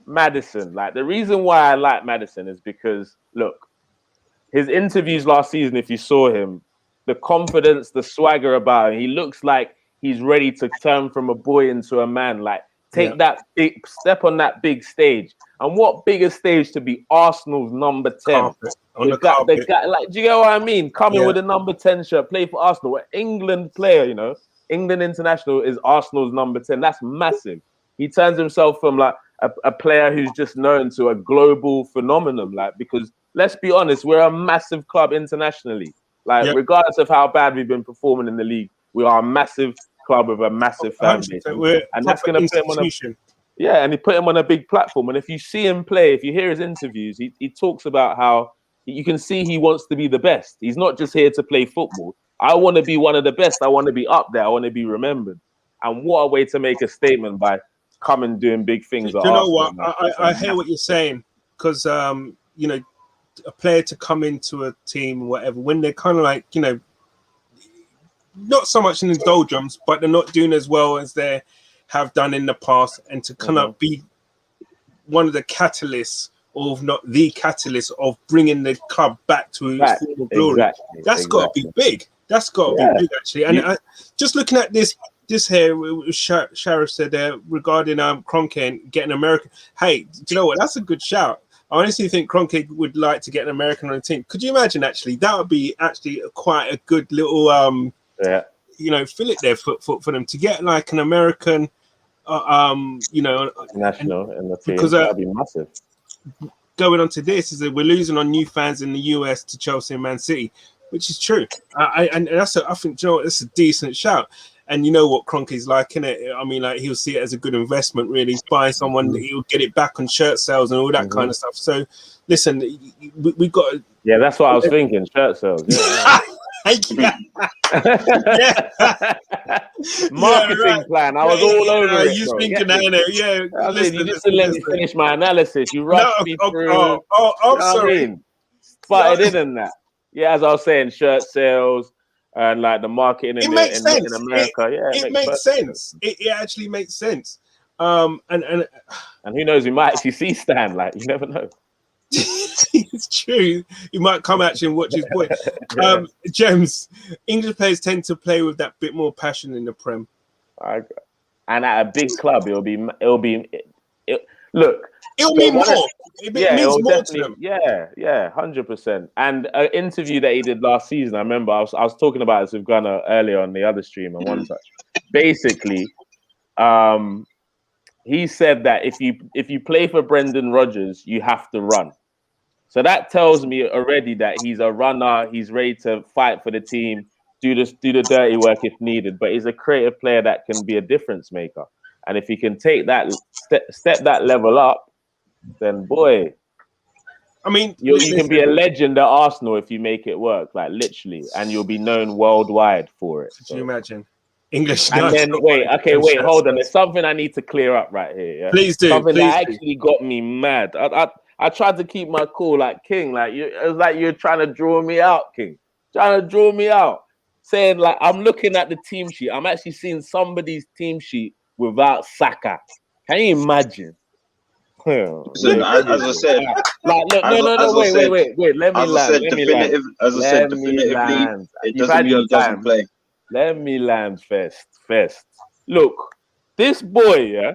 Maddison. Like, the reason why I like Maddison is because, look, his interviews last season, if you saw him, the confidence, the swagger about him, he looks like he's ready to turn from a boy into a man. Like, take that big step on that big stage. And what bigger stage to be Arsenal's number 10? The guy, like, do you get what I mean? Coming with a number 10 shirt, play for Arsenal. An England player, you know. England international is Arsenal's number 10. That's massive. He turns himself from like a player who's just known to a global phenomenon. Like, because let's be honest, we're a massive club internationally. Like, regardless of how bad we've been performing in the league, we are a massive club with a massive fan base. And that's going to put him on and he put him on a big platform. And if you see him play, if you hear his interviews, he talks about how you can see he wants to be the best. He's not just here to play football. I want to be one of the best. I want to be up there. I want to be remembered. And what a way to make a statement by coming doing big things. Do you know what? I hear what you're saying, because you know, a player to come into a team or whatever, when they're kind of like, you know, not so much in the doldrums, but they're not doing as well as they have done in the past, and to kind of be one of the catalysts, or if not the catalyst, of bringing the club back to its former glory. That's got to be big. That's got to be big, actually. And just looking at this here, Sheriff said regarding Kroenke and getting American. Hey, do you know what? That's a good shout. I honestly think Kroenke would like to get an American on the team. Could you imagine? Actually, that would be actually quite a good little fillet there for them to get like an American, national in the team. Because that'd be massive. Going on to this is that we're losing on new fans in the US to Chelsea and Man City, which is true. I think, you know what, that's a decent shout. And you know what Kroenke's like, innit? I mean, like, he'll see it as a good investment, really. Buying someone, he'll get it back on shirt sales and all that kind of stuff. So, listen, we've got to... Yeah, that's what I was thinking, shirt sales. Marketing plan. I was all over it. You thinking that, innit? Listen, you just didn't let me finish my analysis. You rushed me through. I'm sorry. Spotted in that. Yeah, as I was saying, shirt sales. And like the marketing in America, it makes sense. It actually makes sense. And who knows? We might actually see Stan. Like, you never know. It's true. He might come at you and watch his boy. James, English players tend to play with that bit more passion in the Prem. And at a big club, it'll be. Look, it'll mean more. It means more to them. Yeah, 100%. And an interview that he did last season, I remember I was talking about this with Gunnar earlier on the other stream on One Touch. Basically, he said that if you play for Brendan Rodgers, you have to run. So that tells me already that he's a runner. He's ready to fight for the team, do the dirty work if needed. But he's a creative player that can be a difference maker. And if he can take that step that level up, then boy, I mean, you can be a legend at Arsenal if you make it work, like literally, and you'll be known worldwide for it. Could you imagine? English. And then hold on. There's something I need to clear up right here. Yeah? Please do. Something that actually got me mad. I tried to keep my cool, like King. Like it was like you're trying to draw me out, King. Trying to draw me out, saying like I'm looking at the team sheet. I'm actually seeing somebody's team sheet without Saka. Can you imagine? Listen, as I said, like, look, no, wait. Let me land. As I said, definitively, it doesn't mean he doesn't play. Let me land first. Look, this boy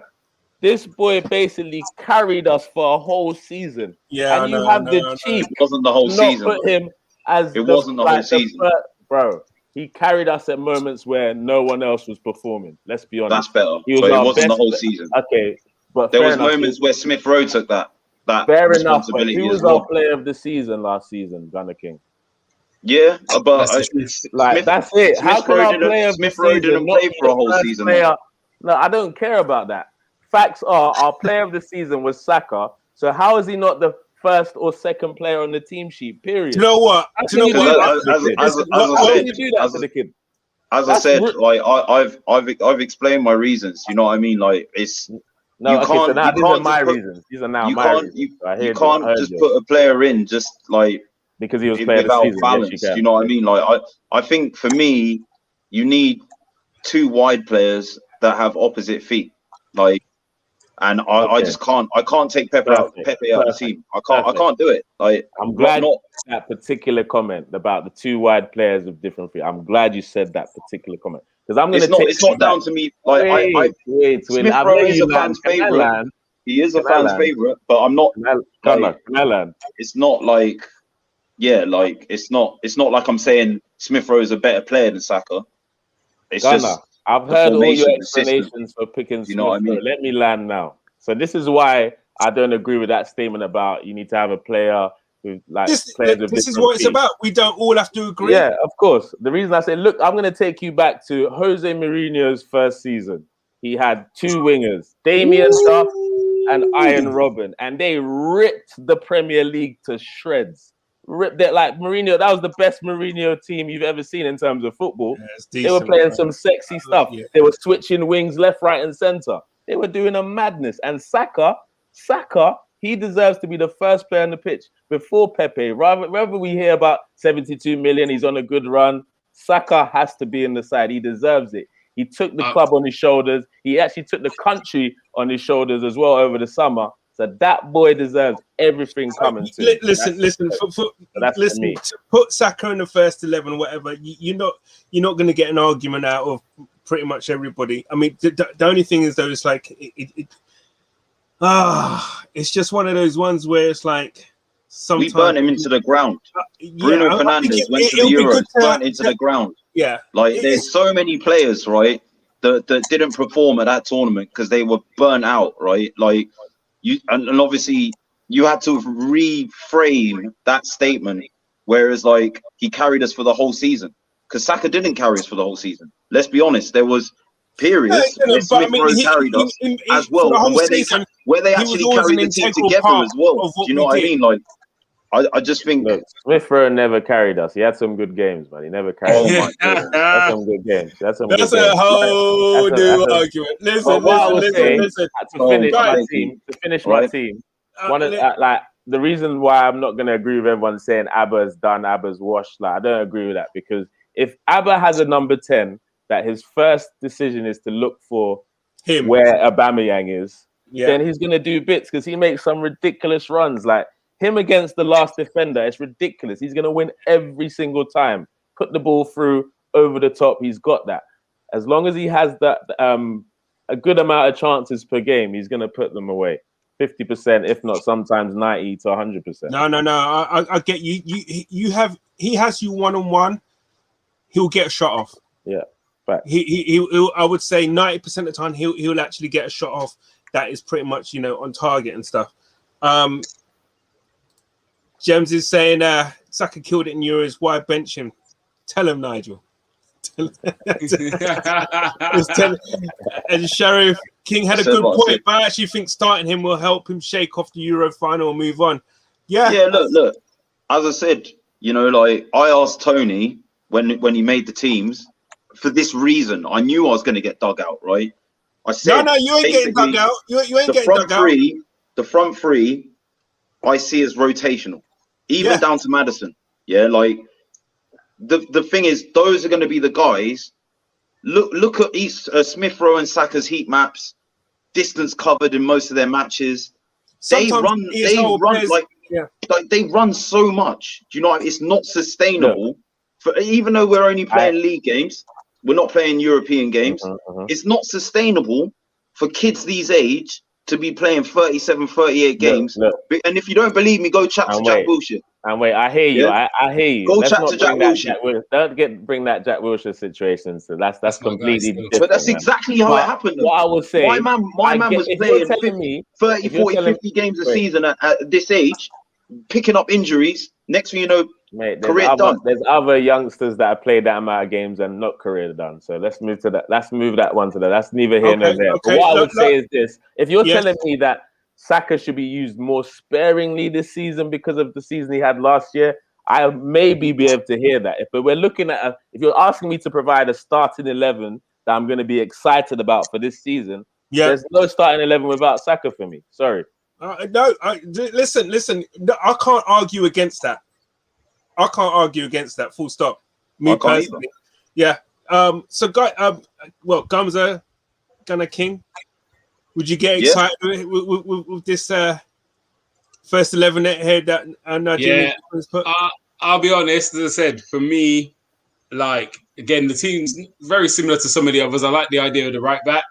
basically carried us for a whole season. Yeah, and you have the cheek. It wasn't the whole season. Put him as it wasn't the whole season, bro. He carried us at moments where no one else was performing. Let's be honest. That's better. But it wasn't the whole season. Okay. But there was moments where Smith Rowe took that fair enough. But responsibility who was as well. our player of the season last season, Gunnar King? Yeah, but that's it. How can our player of Smith Rowe didn't play for a whole season? No, I don't care about that. Facts are our player of the season was Saka. So how is he not the first or second player on the team sheet? Period. You know what? As I said, like I've explained my reasons. You know what I mean? Like it's. No, so now these are my reasons. These are now my reasons. You can't just put a player in just like because he was player without of the season. balance. Yes, you know what I mean? Like I think for me, you need two wide players that have opposite feet. Like, and I just can't. I can't take Pepe out of the team. I can't do it. Like, I'm glad that particular comment about the two wide players of different feet. I'm glad you said that particular comment. Because I'm going to It's not down to me. Like, wait. Smith Rowe is a fan's favorite. He is a fan's favorite, but I'm not. It's not like, it's not like I'm saying Smith Rowe is a better player than Saka. It's just I've heard all your explanations for picking Smith Rowe. Let me land now. So this is why I don't agree with that statement about you need to have a player. This is what it's about. We don't all have to agree. Yeah, of course. The reason I say, look, I'm going to take you back to Jose Mourinho's first season. He had two wingers, Damien Duff and Ian Robben, and they ripped the Premier League to shreds. Ripped it like Mourinho. That was the best Mourinho team you've ever seen in terms of football. Yeah, they were playing some sexy stuff. Yeah. They were switching wings left, right, and center. They were doing a madness. And Saka, he deserves to be the first player on the pitch before Pepe. Rather we hear about 72 million, he's on a good run. Saka has to be in the side. He deserves it. He took the club on his shoulders. He actually took the country on his shoulders as well over the summer. So that boy deserves everything coming to him. Listen. Listen, To put Saka in the first 11 or whatever, you're not going to get an argument out of pretty much everybody. I mean, the only thing is though, it's like it's just one of those ones where it's like sometimes we burn him into the ground. Bruno Fernandes went to the Euros, burnt into the ground. Yeah, like there's so many players, right, that didn't perform at that tournament because they were burnt out, right? Like you, and obviously you had to reframe that statement, whereas like he carried us for the whole season, because Saka didn't carry us for the whole season. Let's be honest, there was periods where Smith Rowe carried us as well, where they actually carried the team together as well. Do you know what I mean? Like, I just think Smith Rowe never carried us. He had some good games, but he never carried us. That's some good games. That's a whole new argument. Listen. To finish my team. Like the reason why I'm not going to agree with everyone saying Abba's done, Abba's washed. Like I don't agree with that, because if Abba has a number 10, that his first decision is to look for him where Aubameyang is, then he's going to do bits, because he makes some ridiculous runs. Like him against the last defender, it's ridiculous. He's going to win every single time. Put the ball through, over the top. He's got that. As long as he has that a good amount of chances per game, he's going to put them away. 50%, if not sometimes 90 to 100%. No. I get you. He has you one-on-one. He'll get a shot off. Yeah. Right. He'll, I would say 90% of the time he'll actually get a shot off that is pretty much, on target and stuff. James is saying Saka killed it in Euros. Why bench him? Tell him, Nigel. And Sheriff King had a good point, but I actually think starting him will help him shake off the Euro final and move on. Yeah. Look. As I said, like I asked Tony when he made the teams for this reason. I knew I was going to get dug out, right? I said, no, you ain't getting dug out. You ain't getting dug out. The front three, I see as rotational, even down to Maddison. Yeah, like the thing is, those are going to be the guys. Look at Smith Rowe and Saka's heat maps, distance covered in most of their matches. They run so much. Do you know? It's not sustainable. For even though we're only playing league games, we're not playing European games. It's not sustainable for kids these age to be playing 37, 38 games. And if you don't believe me, go chat to Jack Wilshere. And wait, I hear you. I hear you. Go chat to Jack Wilshere. Don't bring that Jack Wilshere situation. So that's completely different. But that's exactly how it happened. What I was saying, my man was playing 30, 40, 50 games a season at this age, picking up injuries. Next thing you know, mate, career done. There's other youngsters that have played that amount of games and not career done. So let's move to that. Let's move that one to that. That's neither here nor there. But what I would say is this: if you're telling me that Saka should be used more sparingly this season because of the season he had last year, I maybe be able to hear that. If we're looking at, if you're asking me to provide a starting 11 that I'm going to be excited about for this season, there's no starting 11 without Saka for me. Sorry. Listen. I can't argue against that. Full stop. Me personally. Yeah. So, Gumza, Gunner King, would you get excited with this first 11 here that Nigeria has put? I'll be honest. As I said, for me, like again, the team's very similar to some of the others. I like the idea of the right back.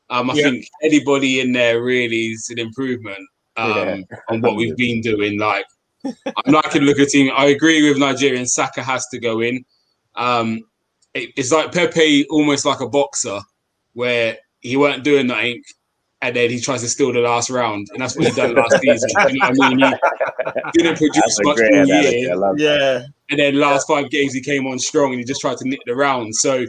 I think anybody in there really is an improvement on what we've been doing. Like, I'm not going to look at the team. I agree with Nigeria, and Saka has to go in. It's like Pepe, almost like a boxer, where he weren't doing nothing, and then he tries to steal the last round, and that's what he done last season. You know what I mean? He didn't produce much all year, and then last 5 games he came on strong, and he just tried to nick the round. So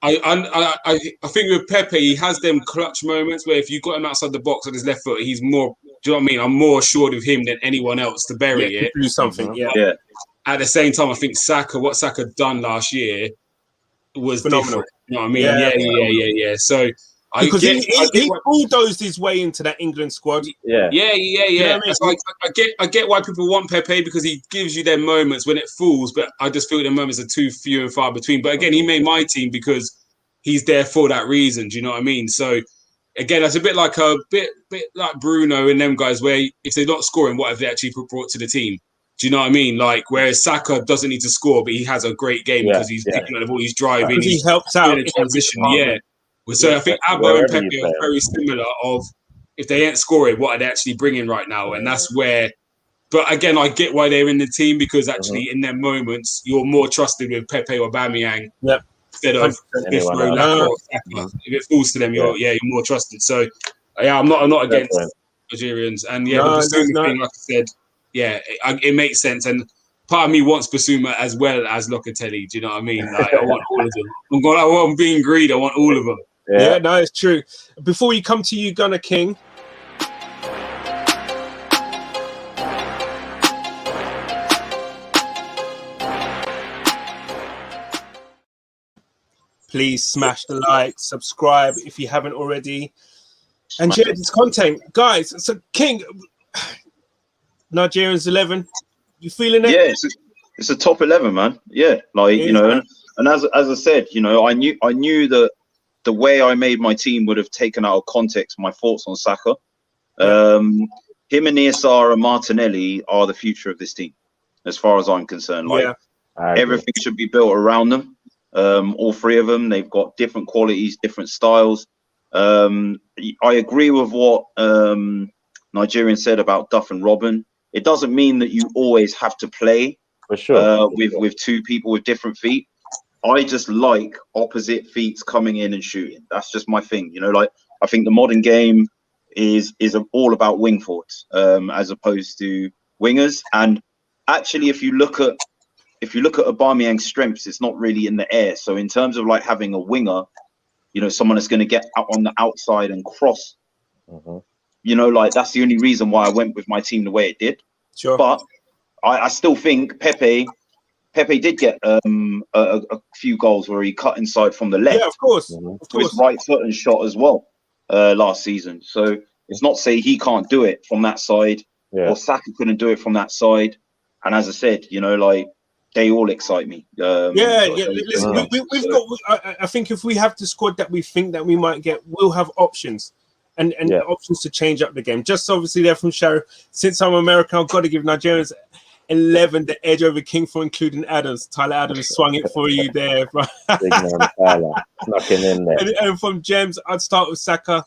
I think with Pepe, he has them clutch moments where if you got him outside the box on his left foot, he's more. Do you know what I mean? I'm more assured of him than anyone else to bury it. Do something, At the same time, I think what Saka done last year was phenomenal. Different. You know what I mean? Yeah. So because he bulldozed his way into that England squad. Yeah. You know what I mean? I get why people want Pepe, because he gives you their moments when it falls, but I just feel the moments are too few and far between. But again, he made my team because he's there for that reason. Do you know what I mean? So again, that's a bit like Bruno and them guys, where if they're not scoring, what have they actually brought to the team? Do you know what I mean? Like, whereas Saka doesn't need to score, but he has a great game because he's picking up the ball, he's driving, he helps out in a transition. Yeah. So I think Abba and Pepe are very similar. Of if they ain't scoring, what are they actually bringing right now? And that's where. But again, I get why they're in the team because actually, in their moments, you're more trusted with Pepe or Aubameyang instead of Smith Rowe or Saka. If it falls to them, you're more trusted. So I'm not against Nigerians, and the Basuma thing, like I said, it makes sense. And part of me wants Basuma as well as Locatelli. Do you know what I mean? Like, I want all of them. I'm being greedy. I want all of them. Yeah, no, it's true. Before we come to you, Gunner King. Please smash the like, subscribe if you haven't already, and share this content, guys. So, King, Nigerians 11, you feeling it? Yeah, it's a top 11, man. Yeah, like and as I said, I knew that the way I made my team would have taken out of context my thoughts on Saka. Him and Niasar and Martinelli are the future of this team, as far as I'm concerned. Like everything should be built around them. All three of them, they've got different qualities, different styles. I agree with what Nigerian said about Duff and Robin. It doesn't mean that you always have to play with two people with different feet. I just like opposite feet coming in and shooting. That's just my thing. Like I think the modern game is all about wing forwards as opposed to wingers. And actually, if you look at Aubameyang's strengths, it's not really in the air. So in terms of like having a winger, someone that's going to get out on the outside and cross, like that's the only reason why I went with my team the way it did. Sure. But I still think Pepe did get a few goals where he cut inside from the left. Yeah, of course. To his right foot and shot as well last season. So it's not say he can't do it from that side or Saka couldn't do it from that side. And as I said, like, they all excite me. Listen, we've got. I think if we have the squad that we think that we might get, we'll have options, and options to change up the game. Just obviously, there from Sharon. Since I'm American, I've got to give Nigerians 11 the edge over King for including Adams. Tyler Adams swung it for you there, Big man, Tyler, knocking in there. And from James, I'd start with Saka.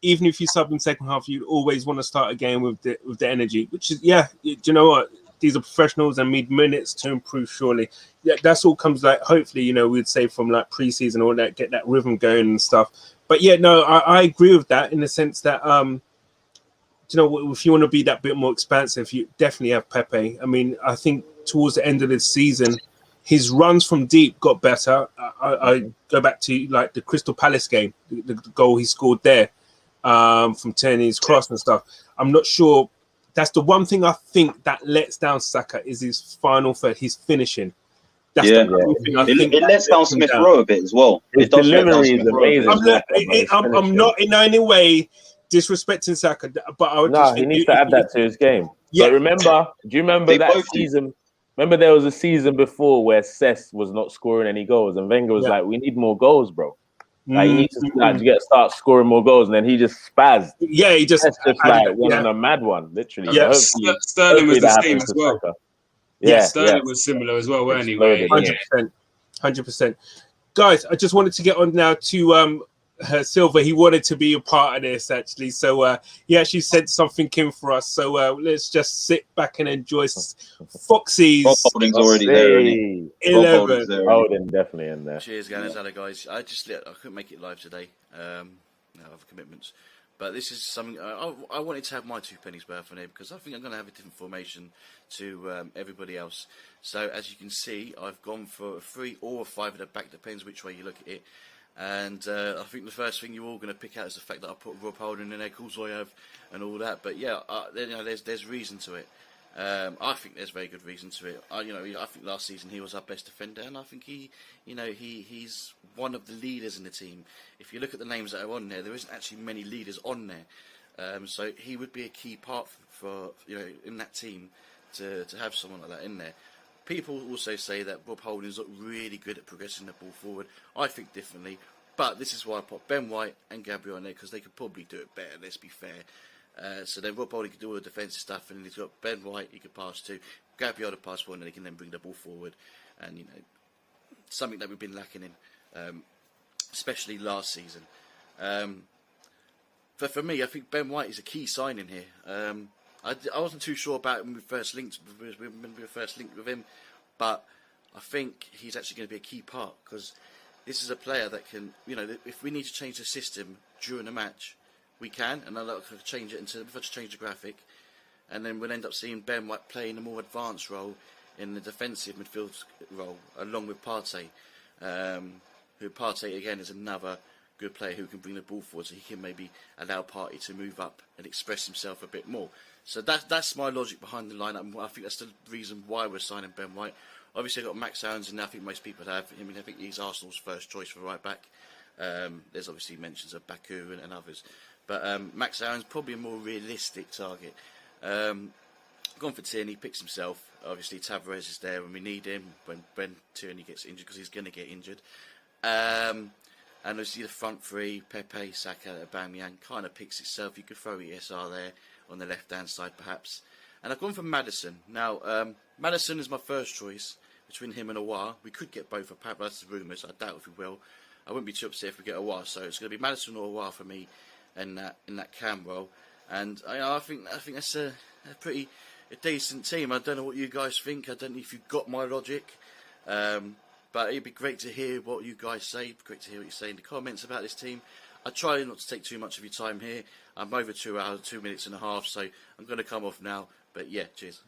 Even if you sub in second half, you'd always want to start a game with the energy, which is do you know what? These are professionals and need minutes to improve. Surely, that's all comes like hopefully we'd say from like preseason all that, get that rhythm going and stuff. But I agree with that in the sense that if you want to be that bit more expansive, you definitely have Pepe. I mean, I think towards the end of the season, his runs from deep got better. I go back to like the Crystal Palace game, the goal he scored there from turning his cross and stuff. I'm not sure. That's the one thing I think that lets down Saka is his final third, his finishing. That's the one thing I think it lets down Smith Rowe a bit as well. His delivery is amazing. I'm not in any way disrespecting Saka, but I would just he needs to add that to his game. Yeah. But do you remember that season? Remember there was a season before where Cesc was not scoring any goals, and Wenger was like, "We need more goals, bro. Like, you need to start scoring more goals," and then he just spazzed. Yeah, he just went on a mad one, literally. Yeah, Sterling was the same as well. Sterling was similar as well, weren't he? 100%. Guys, I just wanted to get on now to Silva. He wanted to be a part of this actually, so he actually sent something in for us. So let's just sit back and enjoy Foxy's. Bob Holding's already there. 11. Holding definitely in there. Cheers, Gunners. Hello, guys. I couldn't make it live today. I have commitments, but this is something I wanted to have my 2 pennies worth on it because I think I'm going to have a different formation to everybody else. So as you can see, I've gone for a 3 or a 5 at the back, depends which way you look at it. And I think the first thing you're all going to pick out is the fact that I put Rob Holding in there, Kulzoyev, and all that. But there's reason to it. I think there's very good reason to it. I think last season he was our best defender, and I think he's one of the leaders in the team. If you look at the names that are on there, there isn't actually many leaders on there. So he would be a key part for in that team to have someone like that in there. People also say that Rob Holding's not really good at progressing the ball forward. I think differently. But this is why I put Ben White and Gabriel in there, because they could probably do it better, let's be fair. So then Rob Holding could do all the defensive stuff, and he's got Ben White he could pass to, Gabriel to pass forward, and they can then bring the ball forward. And, you know, something that we've been lacking in, especially last season. But for me, I think Ben White is a key signing here. I wasn't too sure about it when we first linked with him, but I think he's actually going to be a key part, because this is a player that can, you know, if we need to change the system during a match, we can, and I'll change it into, if I just change the graphic, and then we'll end up seeing Ben White playing a more advanced role in the defensive midfield role, along with Partey, who Partey again is another good player who can bring the ball forward, so he can maybe allow Partey to move up and express himself a bit more. So that's my logic behind the lineup. I think that's the reason why we're signing Ben White. Obviously, I've got Max Aarons, and I think most people have. I mean, I think he's Arsenal's first choice for right back. There's obviously mentions of Baku and others, but Max Aarons probably a more realistic target. Gone for Tierney, picks himself. Obviously, Tavares is there when we need him, when Tierney gets injured, because he's going to get injured. And obviously the front three, Pepe, Saka, Aubameyang, kind of picks itself. You could throw ESR there on the left-hand side, perhaps. And I've gone for Maddison. Now, Maddison is my first choice between him and Aouar. We could get both, apart, but that's the rumours. I doubt if we will. I wouldn't be too upset if we get Aouar. So it's going to be Maddison or Aouar for me in that cam role. And I think that's a pretty decent team. I don't know what you guys think. I don't know if you've got my logic. But it'd be great to hear what you guys say. Great to hear what you say in the comments about this team. I try not to take too much of your time here. I'm over 2 hours, 2 minutes and a half, so I'm going to come off now. But yeah, cheers.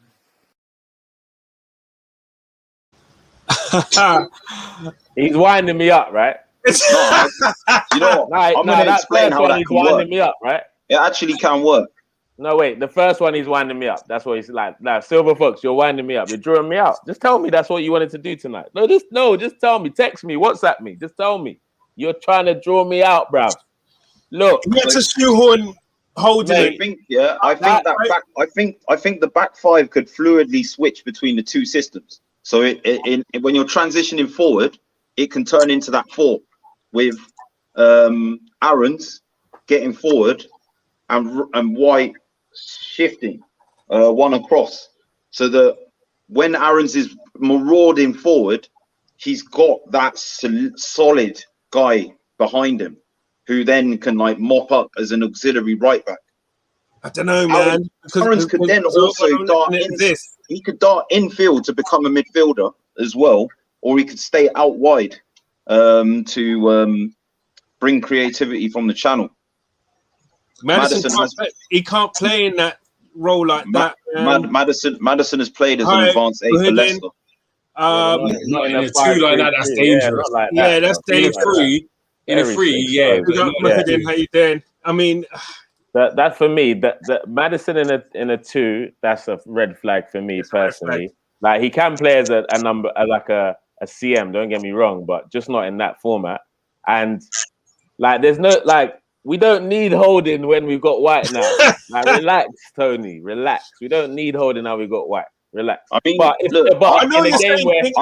He's winding me up, right? You know what? I'm going to explain how that can work. Me up, right? It actually can work. No, wait. The first one, he's winding me up. That's what he's like. Now, Silver Fox, you're winding me up. You're drawing me out. Just tell me that's what you wanted to do tonight. Just tell me. Text me. WhatsApp me. Just tell me. You're trying to draw me out, bruv. Look. You had to shoehorn Holding. I think the back five could fluidly switch between the two systems. So when you're transitioning forward, it can turn into that 4 with Aarons getting forward and White shifting one across, so that when Aarons is marauding forward, he's got that solid guy behind him who then can like mop up as an auxiliary right back. I don't know, man. Aarons could then also dart in. He could dart infield to become a midfielder as well, or he could stay out wide to bring creativity from the channel. Madison can't play in that role like that. Madison has played as an advanced 8 for Leicester. Not in a 2 like that. That's dangerous. Yeah, that's dangerous. In a 3, yeah. How you doing? I mean, that for me, that Madison in a 2, that's a red flag for me personally. Like, he can play as a number, like a CM. Don't get me wrong, but just not in that format. And like, there's no like. We don't need Holding when we've got White now. Like, relax, Tony. Relax. We don't need Holding now we've got White. Relax. I mean, but in I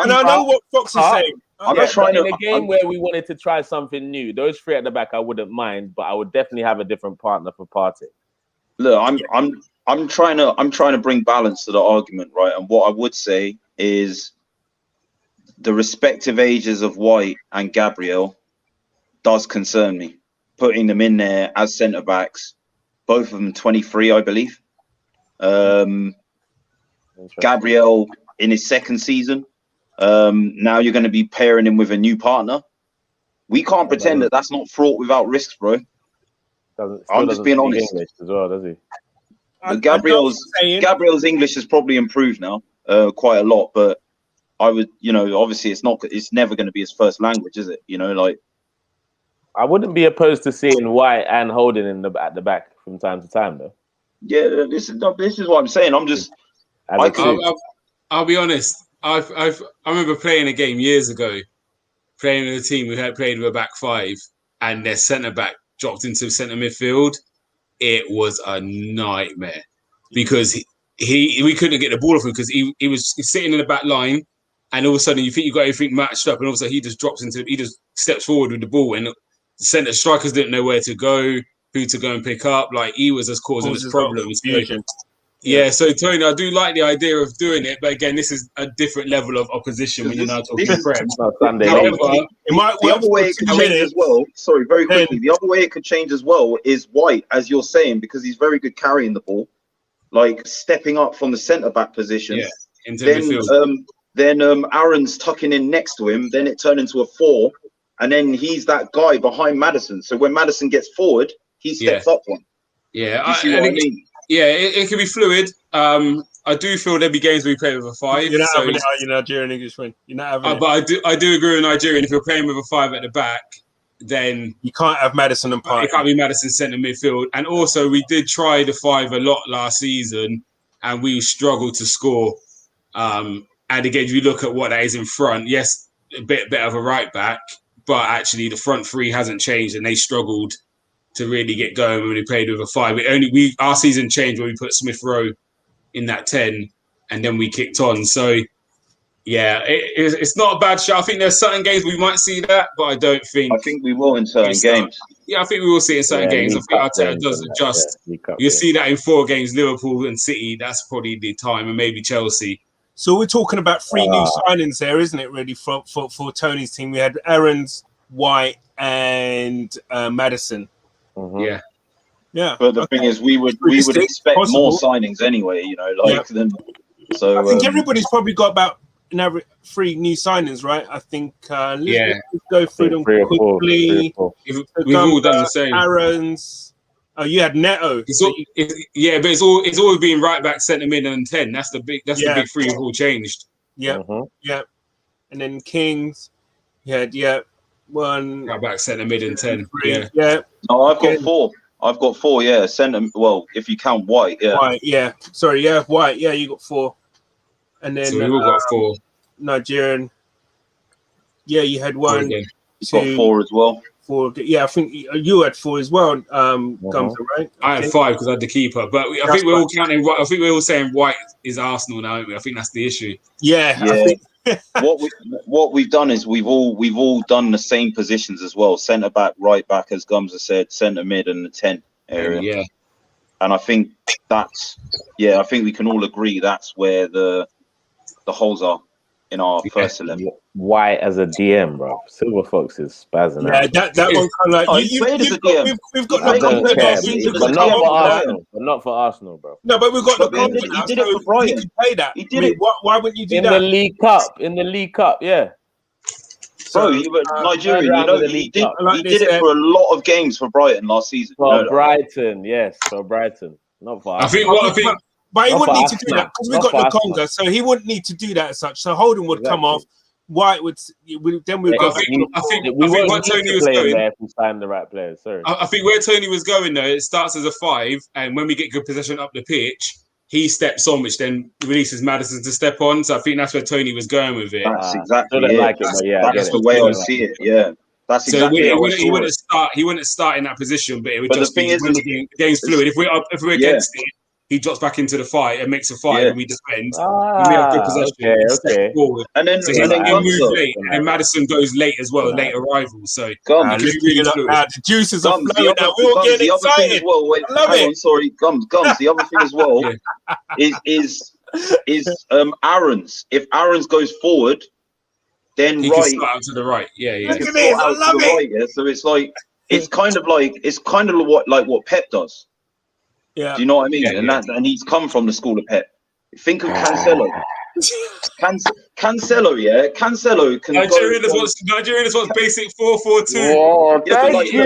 know what Fox is saying. In a game where we wanted to try something new, those 3 at the back I wouldn't mind, but I would definitely have a different partner for Partey. Look, I'm trying to bring balance to the argument, right? And what I would say is the respective ages of White and Gabriel does concern me. Putting them in there as centre backs, both of them 23, I believe. Gabriel in his 2nd season. Now you're going to be pairing him with a new partner. We can't pretend that that's not fraught without risks, bro. I'm just being honest. English as well, does he? But Gabriel's English has probably improved now quite a lot, but I would, obviously it's never going to be his first language, is it? Like. I wouldn't be opposed to seeing White and Holding at the back from time to time, though. Yeah, this is what I'm saying. I'll be honest. I remember playing a game years ago, playing with a team who had played with a back 5, and their centre back dropped into centre midfield. It was a nightmare because we couldn't get the ball off him because he was sitting in the back line, and all of a sudden you think you got everything matched up, and all of a sudden he just steps forward with the ball, and centre strikers didn't know where to go, who to go and pick up. Like he was just causing us problems. Yeah, so Tony, I do like the idea of doing it, but again, this is a different level of opposition when you're now talking Prem. The other way it could change as well. Sorry, very quickly. The other way it could change as well is White, as you're saying, because he's very good carrying the ball, like stepping up from the centre back position. Yeah, into midfield. Then Aaron's tucking in next to him. Then it turned into a 4, and then he's that guy behind Maddison. So when Maddison gets forward, he steps up one. Yeah, you see what I mean? Yeah, it can be fluid. I do feel there'll be games where we play with a 5. You're not having it, are you, Nigerian Englishman? You're not having it. But I do agree with Nigerian. If you're playing with a 5 at the back, then you can't have Maddison and Park. It can't be Maddison centre midfield. And also, we did try the 5 a lot last season, and we struggled to score. And again, if you look at what that is in front, yes, a bit of a right back, but actually the front 3 hasn't changed, and they struggled to really get going when we played with a 5. Our season changed when we put Smith Rowe in that 10, and then we kicked on. So yeah, it's not a bad shot. I think there's certain games we might see that, but I don't think. I think we will in certain games. Yeah, I think we will see it in certain games. I think Arteta does adjust. You see that in 4 games, Liverpool and City. That's probably the time, and maybe Chelsea. So we're talking about 3 new signings there, isn't it? Really, for Tony's team, we had Aarons, White, and Maddison. Yeah. Yeah. But the thing is, we would expect more signings anyway, you know, so I think everybody's probably got about an average 3 new signings, right? I think let's go through them quickly. We've all done the same. Aaron's. Oh, you had Neto. But it's always been right back, centre mid, and 10. That's the big 3 have all changed. Yeah. Yeah. And then Kings. You had 1 right back, centre mid, and 10. 3, yeah. No, I've got 4. I've got 4, yeah. Centre, well, if you count White, yeah. White, yeah. Sorry, yeah, White, yeah, you got 4. And then so we all got 4. Nigerian. Yeah, you had 1. You got 4 as well. 4. Yeah, I think you had 4 as well. Gumza, right? I had 5 because I had the keeper. But I think we're all counting. I think we're all saying White is Arsenal now, aren't we? I think that's the issue. Yeah. I think what we've done is we've all done the same positions as well. Centre back, right back, as Gumza said, centre mid, and the 10 area. Yeah. And I think I think we can all agree that's where the holes are in our first 11. White as a DM, bro. Silver Fox is spazzing out. Yeah, that one kind of like we've got no confidence. But not for Arsenal. But not for Arsenal, bro. No, but we've got no confidence. He did it for Brighton. He could play that. He did it. Why wouldn't you do that? In the League Cup, yeah. Bro, Nigerian, you know, he did it for a lot of games for Brighton last season. For Brighton, yes, for Brighton. Not for Arsenal. But he wouldn't need to do that because we've got the Conga, so he wouldn't need to do that as such. So Holden would come off, White would then we'd go. I think what Tony was going there if we find the right players. Sorry, I think where Tony was going though, it starts as a 5, and when we get good possession up the pitch, he steps on, which then releases Maddison to step on. So I think that's where Tony was going with it. That's exactly that's the way I see it. Yeah. That's exactly he wouldn't start in that position, but it would just be when the game's fluid. If we're against it, he drops back into the fight and makes a fight, and we defend. And we have good possession. Forward. And then move late, and Madison goes late as well, late arrival. So the juices are flowing now. We're all getting excited. I love it. Sorry, Gums. The other thing as well is Aaron's. If Aaron's goes forward, then he can start out to the right. Yeah. Look at this. I love it. Right, so it's like it's kind of what Pep does. Yeah. Do you know what I mean? And he's come from the school of Pep. Think of Cancelo. Cancelo, yeah. Cancelo can. Nigerian is what's basic 4-4-2. Oh, thank you.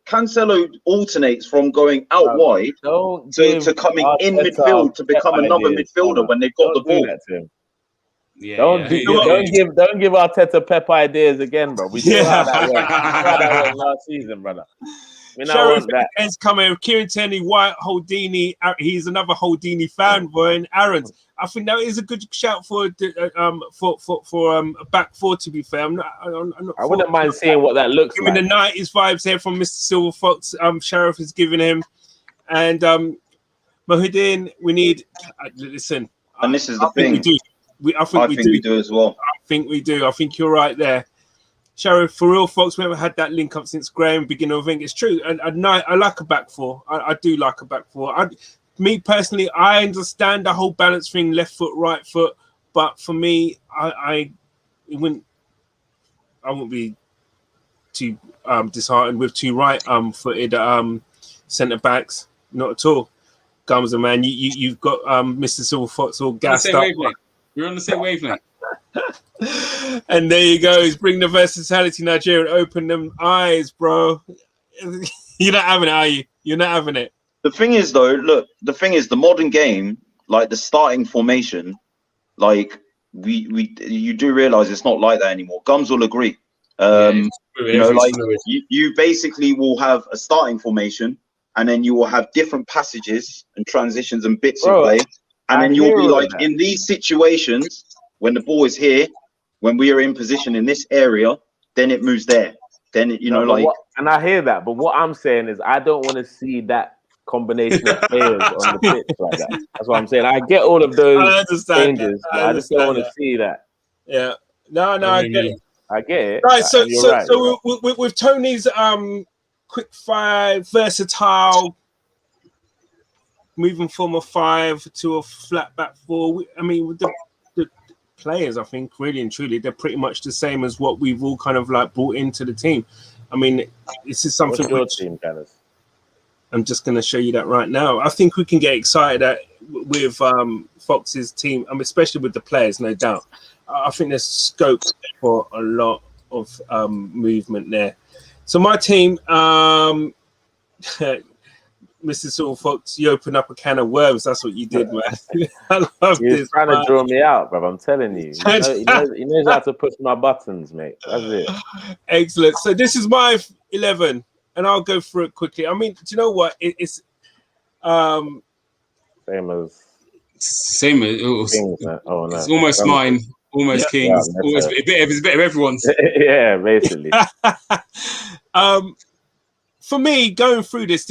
Cancelo alternates from going out wide to coming in midfield to become another midfielder when they've got the ball. Don't give Arteta Pep ideas again, bro. We did that one last season, brother. Sheriff is coming. Kieran Tierney, White, Holdini. He's another Holdini fan, boy. And Aaron's. I think that is a good shout for a back 4. To be fair, I wouldn't mind seeing what that looks like. Giving the 90s vibes here from Mr. Silver Fox. Sheriff is giving him, and Mahudin. We need listen. And this is the thing. I think we do as well. I think we do. I think you're right there. Sharon, for real, folks, we haven't had that link up since Graham, beginning of thing. It's true. And I like a back four. I do like a back four. Me personally, I understand the whole balance thing, left foot, right foot. But for me, I wouldn't be too disheartened with two right-footed centre backs. Not at all. Gums, man, you've got Mr. Silver Fox all gassed up. We're on the same wavelength. And there you go. He's bring the versatility, Nigeria, and open them eyes, bro. You're not having it, are you? You're not having it. The thing is, though, look, the modern game, like the starting formation, like you do realize it's not like that anymore. Gums will agree. You basically will have a starting formation, and then you will have different passages and transitions and bits of play, and then you'll be like, in these situations, when the ball is here, when we are in position in this area, then it moves there. Then and I hear that, but what I'm saying is, I don't want to see that combination of players on the pitch like that. That's what I'm saying. I get all of those changes, but I just don't want to see that. Yeah. No, I get it. I get it. Right. So with Tony's quick fire, versatile, moving from a 5 to a flat back 4. I mean, with the players, I think really and truly, they're pretty much the same as what we've all kind of like brought into the team. I mean, this is something. What's your team, Dennis? I'm just going to show you that right now. I think we can get excited with Fox's team, especially with the players, no doubt. I think there's scope for a lot of movement there. So my team, Mr. Silver Fox, you open up a can of worms. That's what you did, man. I love this. He's trying to draw me out, bro. I'm telling you. He knows how to push my buttons, mate. That's it. Excellent. So this is my 11. And I'll go through it quickly. I mean, do you know what? It's same as Kings, oh no, it's almost mine, almost Kings. Almost it's a bit of everyone's. Yeah, basically. For me, going through this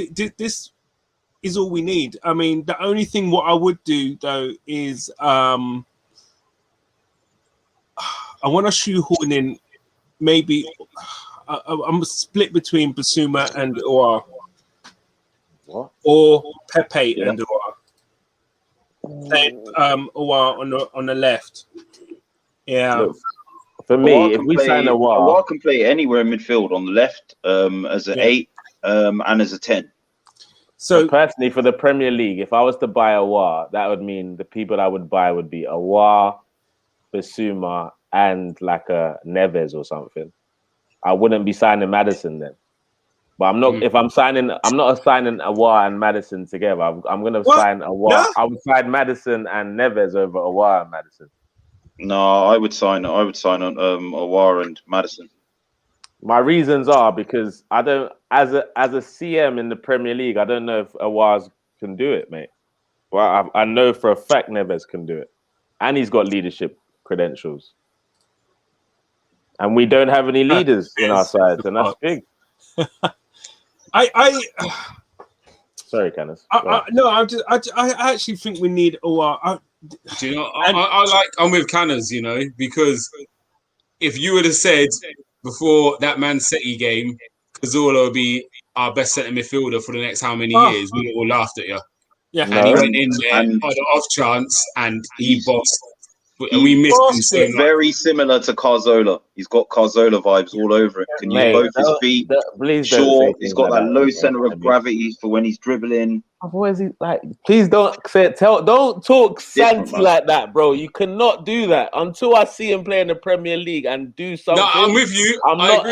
is all we need. I mean, the only thing what I would do though is I want to shoehorn in maybe. I'm split between Basuma and Owa. What? Or Pepe and Owa. Owa on the left. Yeah. Look, for me, if we sign Owa can play anywhere in midfield on the left, as an 8, and as a 10. So personally, for the Premier League, if I was to buy Owa, that would mean the people I would buy would be Owa, Basuma, and like a Neves or something. I wouldn't be signing Maddison then. But I'm not. If I'm not signing Aouar and Maddison together. I'm going to sign Aouar. No. I would sign Maddison and Neves over Aouar and Maddison. No, I would sign on Aouar and Maddison. My reasons are because I don't, as a CM in the Premier League, I don't know if Aouar can do it, mate. Well, I know for a fact Neves can do it, and he's got leadership credentials. And we don't have any leaders in our sides, and that's big. Sorry, Kenneth. I actually think we need Aouar. Do you know? I'm with Canners, you know, because if you would have said before that Man City game, Cazorla would be our best centre midfielder for the next how many years, we all laughed at you. Yeah, and he went in there on the off chance, and he bossed. And we missed him. Very similar to Cazorla. He's got Cazorla vibes all over it. Can use both his feet. Short. He's got that low center of gravity for when he's dribbling. Otherwise, please don't say don't talk sense like that, bro. You cannot do that until I see him play in the Premier League and do something. No, I'm with you. I'm not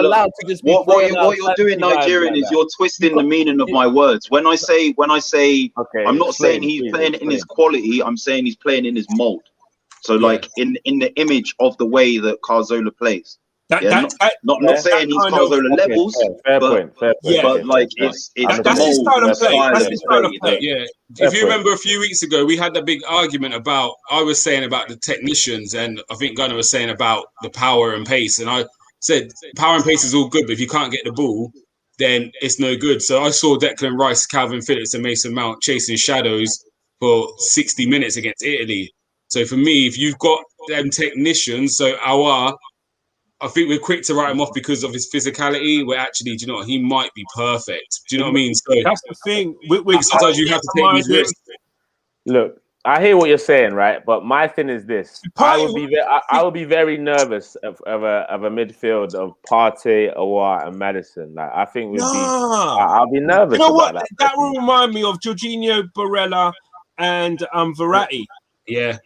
allowed to just be what you're doing, Nigerian, is you're twisting the meaning of my words. When I say, I'm not saying he's playing in his quality. I'm saying he's playing in his mold. So, like in the image of the way that Cazorla plays, not saying he's Cazorla levels, fair point. But like it's that's his style of play. That's his style of play. Yeah. If you remember a few weeks ago, we had that big argument about. I was saying about the technicians, and I think Gunnar was saying about the power and pace. And I said power and pace is all good, but if you can't get the ball, then it's no good. So I saw Declan Rice, Calvin Phillips, and Mason Mount chasing shadows for 60 minutes against Italy. So for me, if you've got them technicians, so Aouar, I think we're quick to write him off because of his physicality. Where actually, do you know what? He might be perfect. Do you know what I mean? So that's the thing. sometimes you have to take these risks. Look, I hear what you're saying, right? But my thing is this: I would be very nervous of a midfield of Partey, Aouar, and Maddison. Like I think I'll be nervous. You know about what? That will remind me of Jorginho, Barella, and Verratti. Yeah.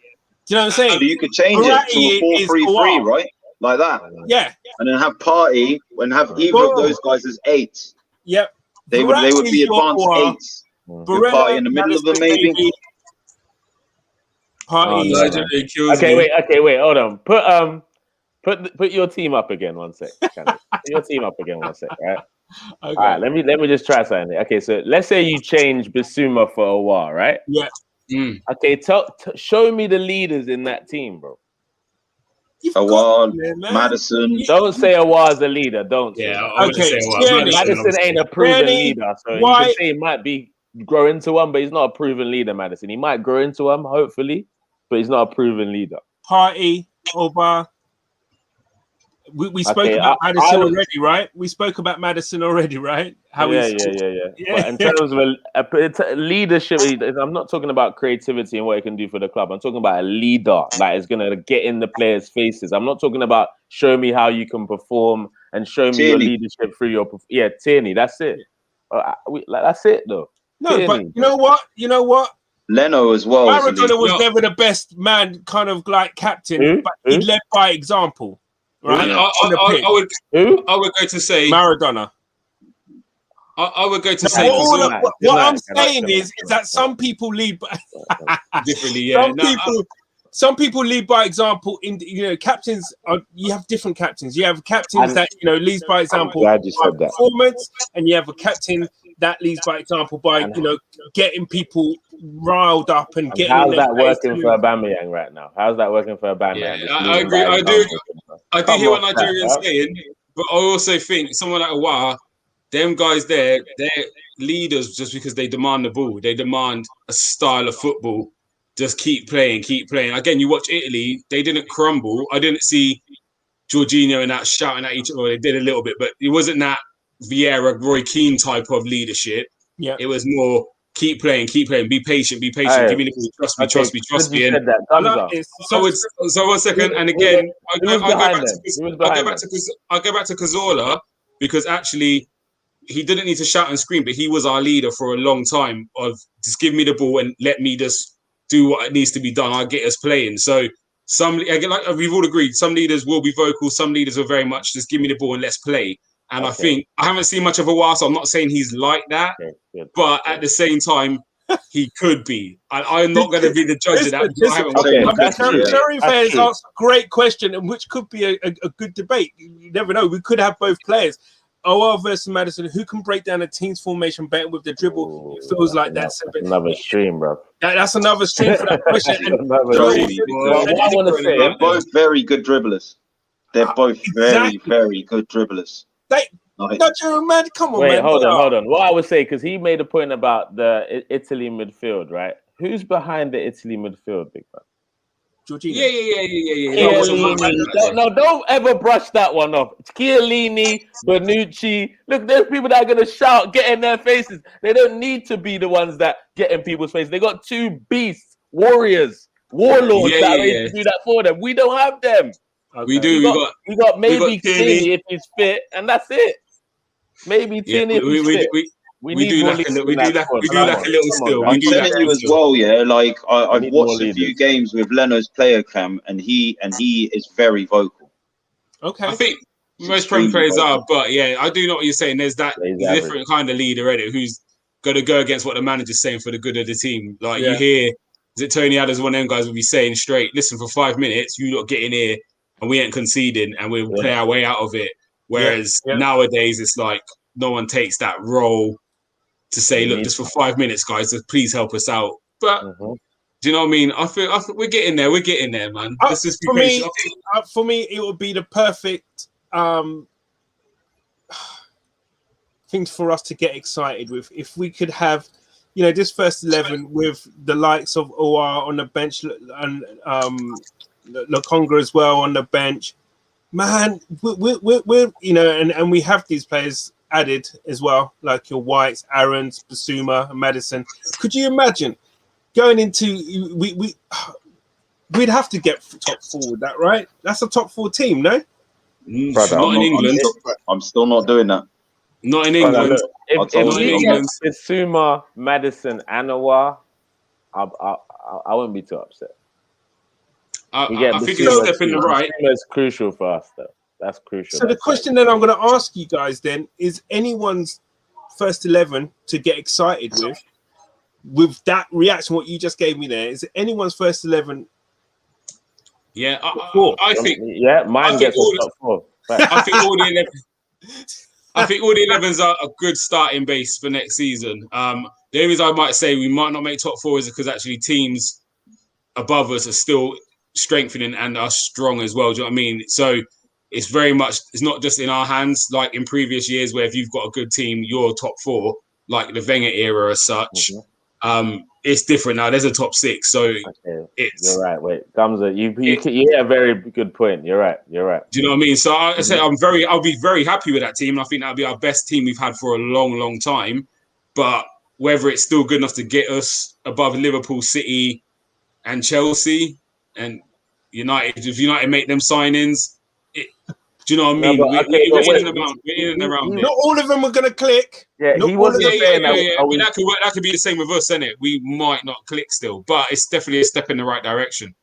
Do you know what I'm saying? So you could change it to a 4-3-3, right? Like that. Yeah. And then have Partey and have either of those guys as 8s. Yep. They would be advanced 8s. With Partey in the middle of them, maybe. Partey. Okay, wait, hold on. Put your team up again, one sec. Put your team up again, one sec, right? Okay. All right, let me just try something. Okay, so let's say you change Bissouma for Aouar, right? Yeah. Okay, show me the leaders in that team, bro. Aouar, Maddison. Don't say Aouar's a leader. Don't. Yeah. Okay. Madison ain't a proven leader, so you can say he might be grow into one, but he's not a proven leader. Maddison, he might grow into one, hopefully, but he's not a proven leader. Partey, Oba. We spoke about Maddison already, right? We spoke about Maddison already, right? Yeah. But in terms of leadership, I'm not talking about creativity and what it can do for the club. I'm talking about a leader that is going to get in the players' faces. I'm not talking about show me how you can perform and show me your leadership through your Tierney. That's it. That's it, though. No, Tierney. but you know what? Leno as well. Maradona was never the best man, kind of like captain, but he led by example. Right? I would go to say Maradona. I would go to say what I'm saying is that some people lead by differently. Yeah, some people lead by example. Captains you have different captains. You have captains that leads by example by performance, and you have a captain that leads by example by getting people riled up and getting. How's that working for Aubameyang right now? How's that working for Aubameyang? Yeah, I agree. I do hear what Nigerian's saying, but I also think someone like Aouar, them guys they're leaders just because they demand the ball. They demand a style of football. Just keep playing. Again, you watch Italy, they didn't crumble. I didn't see Jorginho and that shouting at each other. They did a little bit, but it wasn't that Vieira, Roy Keane type of leadership. Yeah, it was more keep playing, be patient. Hey, give me the ball, trust me. And so 1 second, and again, I'll go back to Cazorla because actually he didn't need to shout and scream, but he was our leader for a long time. Of just give me the ball and let me just do what needs to be done. I'll get us playing. So like we've all agreed, some leaders will be vocal. Some leaders are very much just give me the ball and let's play. And I think I haven't seen much of a while, so I'm not saying he's like that. But at the same time, he could be. I'm not going to be the judge of that. Cherry fans asked a great question, and which could be a good debate. You never know. We could have both players. Aouar versus Maddison, who can break down a team's formation better with the dribble? It feels like that's another stream, bro. That's another stream for that question. They're both very good dribblers. They're both very good dribblers. Man, come on, man. Hold on. What I would say, because he made a point about the Italy midfield, right? Who's behind the Italy midfield, big man? Jorginho. Yeah. No, don't ever brush that one off. Chiellini, Bonucci. Look, there's people that are going to shout, get in their faces. They don't need to be the ones that get in people's faces. They got two beasts, warriors, warlords that are ready to do that for them. We don't have them. Okay. We do. We got maybe Tierney if he's fit, and that's it. Maybe Tierney if he's fit. We do like a little still. I'm telling you as well, like I've watched a few games with Leno's player cam, and he is very vocal. Okay, I think most Premier players are, but I do know what you're saying. There's that different kind of leader in it who's got to go against what the manager's saying for the good of the team. Like you hear, is it Tony Adams? One of them guys will be saying straight, "Listen, for 5 minutes, you lot get in here, and we ain't conceding, and we'll play our way out of it." Whereas nowadays, it's like no one takes that role to say, look, just for 5 minutes, guys, just please help us out. But do you know what I mean? I feel we're getting there. We're getting there, man. Let's just be patient. For me, it would be the perfect thing for us to get excited with. If we could have this first 11 with the likes of OR on the bench and Lokonga as well on the bench, man, we're and we have these players added as well, like your Whites, Aarons, Basuma, and Madison. Could you imagine going into we'd have to get top 4 with that, right? That's a top 4 team, no? Brother, not in England. I'm still not doing that. Not in England. If you get Basuma, Madison, and Awar, I wouldn't be too upset. I think it's a step in the right. It's crucial for us, though. That's crucial. So the question that I'm going to ask you guys then is anyone's first 11 to get excited with that reaction, what you just gave me there, is it anyone's first 11? Yeah, I think. Yeah, mine gets top 4. I think all the 11. I think all the 11s are a good starting base for next season. The only reason I might say we might not make top 4 is because actually teams above us are still strengthening and are strong as well. Do you know what I mean? So it's very much, it's not just in our hands like in previous years where if you've got a good team, you're top 4, like the Wenger era as such. It's different now. There's a top 6, so it's. You're right. Wait, Gamza, you hit a very good point. You're right. Do you know what I mean? So I say I'll be very happy with that team. I think that'll be our best team we've had for a long, long time. But whether it's still good enough to get us above Liverpool, City, and Chelsea, and United, if United make them signings, do you know what I mean? We're in and around it. Not all of them are going to click. Yeah, he wasn't saying that. That could be the same with us, innit? We might not click still, but it's definitely a step in the right direction.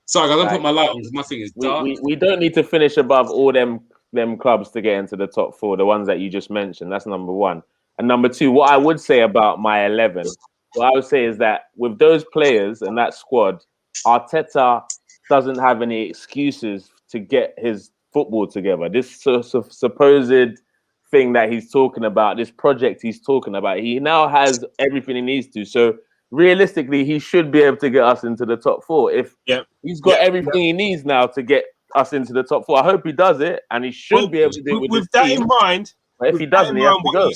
Sorry, I don't put my light on because my thing is dark. We don't need to finish above all them clubs to get into the top 4, the ones that you just mentioned. That's number 1. And number 2, what I would say about my 11, what I would say is that with those players and that squad, Arteta doesn't have any excuses to get his football together. This supposed thing that he's talking about, this project he's talking about, he now has everything he needs to. So realistically, he should be able to get us into the top 4. If he's got everything he needs now to get us into the top 4, I hope he does it, and he should be able to do it with that team. In mind. But if he doesn't, he has to go.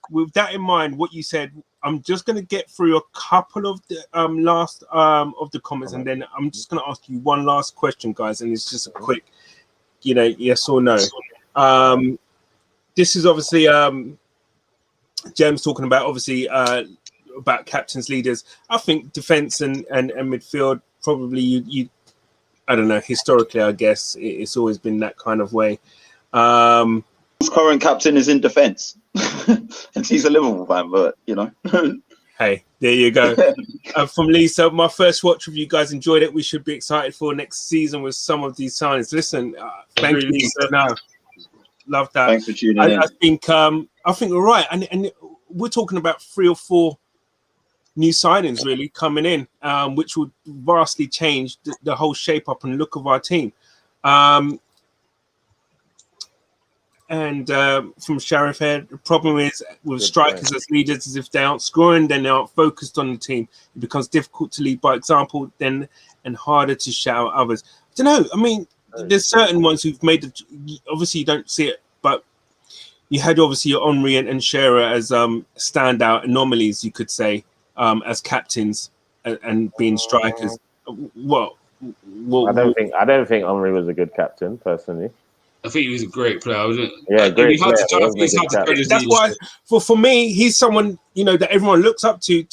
With that in mind, what you said, I'm just going to get through a couple of the last of the comments, and then I'm just going to ask you one last question, guys, and it's just a quick, yes or no. This is obviously Jem's talking about about captains, leaders. I think defense and midfield probably you I don't know, historically I guess it's always been that kind of way. His current captain is in defense. And he's a Liverpool fan, but Hey, there you go. From Lisa, my first watch of you guys enjoyed it. We should be excited for next season with some of these signings. Listen, thank you, Lisa. No, love that. Thanks for tuning in. I think we're right, and we're talking about 3 or 4 new signings really coming in, which would vastly change the whole shape up and look of our team. And from Sheriff Head, the problem is with strikers as leaders is if they aren't scoring, then they aren't focused on the team. It becomes difficult to lead by example, then and harder to shout at others. I don't know. I mean, there's certain ones who've made obviously you don't see it, but you had obviously your Armoury and Shearer as standout anomalies, you could say, as captains and being strikers. Well, I don't think Armoury was a good captain personally. I think he was a great player, wasn't it? Yeah, great player. That's why, for me, he's someone that everyone looks up to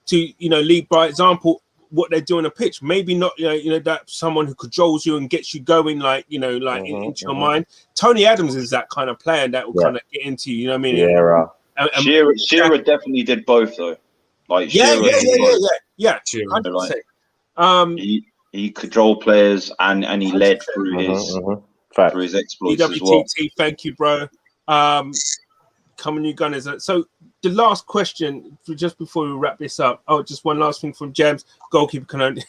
lead by example. What they do on a pitch, maybe not that someone who cajoles you and gets you going, into your mind. Tony Adams is that kind of player that will kind of get into you. You know what I mean? Shearer definitely did both though. Like yeah. 100%. He cajoled players and he led through his exploits as well. Thank you, bro. Coming you Gunners. So the last question, just before we wrap this up. Oh, just one last thing from James. Goalkeeper can only.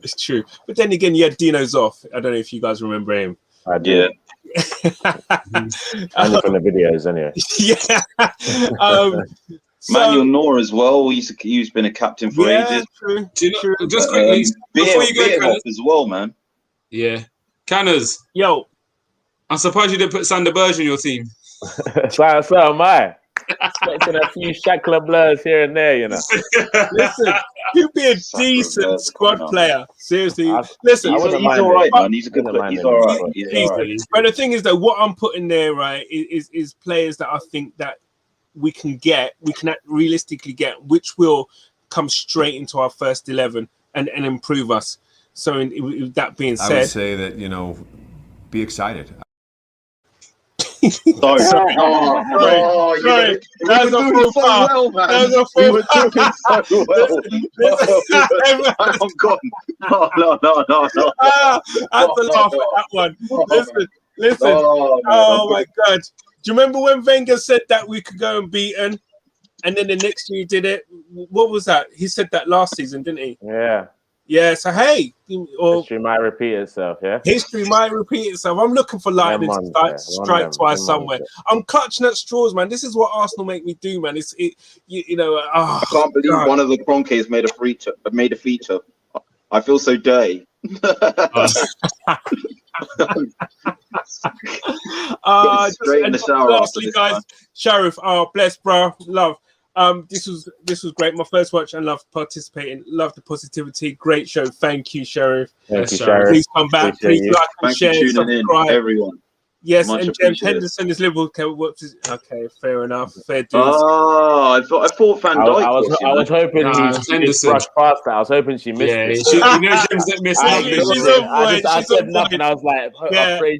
It's true, but then again, you had Dino's off. I don't know if you guys remember him. I do. Only from the videos, anyway. Yeah. Manuel Noor as well. He's been a captain for ages. True. Just quickly before you go, as well, man. Yeah, Canners. Yo, I'm surprised you didn't put Sander Berge in your team. So am I. expecting a few Shackler blurs here and there, you know. Listen, he'd be a decent squad player. Seriously, listen, he's all right, man. He's a good player. He's all right. He's all right. But the thing is that what I'm putting there, right, is players that I think that we can realistically get, which will come straight into our first 11 and improve us. So, with that being said, I would say that, you know, be excited. Sorry. Sorry. That was a full foul. That was a full foul. I'm gone. No. I had to laugh at that one. Listen. Oh my God. Do you remember when Wenger said that we could go and beat them? And then the next year he did it? What was that? He said that last season, didn't he? Yeah. Yeah, so hey, history might repeat itself. Yeah, history might repeat itself. I'm looking for lightning to strike twice somewhere. I'm clutching at straws, man. This is what Arsenal make me do, man. You know. I can't believe one of the Kroenkes made a feature. I feel so dirty. Straight in the shower after this, guys. Man. Sheriff, bless, bro, love. This was great. My first watch. I love participating. Love the positivity. Great show. Thank you, Sheriff. Thank you, Sheriff. Please come back. Please like and share. Thank you for tuning in, everyone. Yes, much and James Henderson is Liverpool. Okay, fair enough. Fair dues. Oh, I thought Van Dijk. I was hoping she brushed past that. I was hoping she missed it. You know, James that missed it. I said nothing. I was like,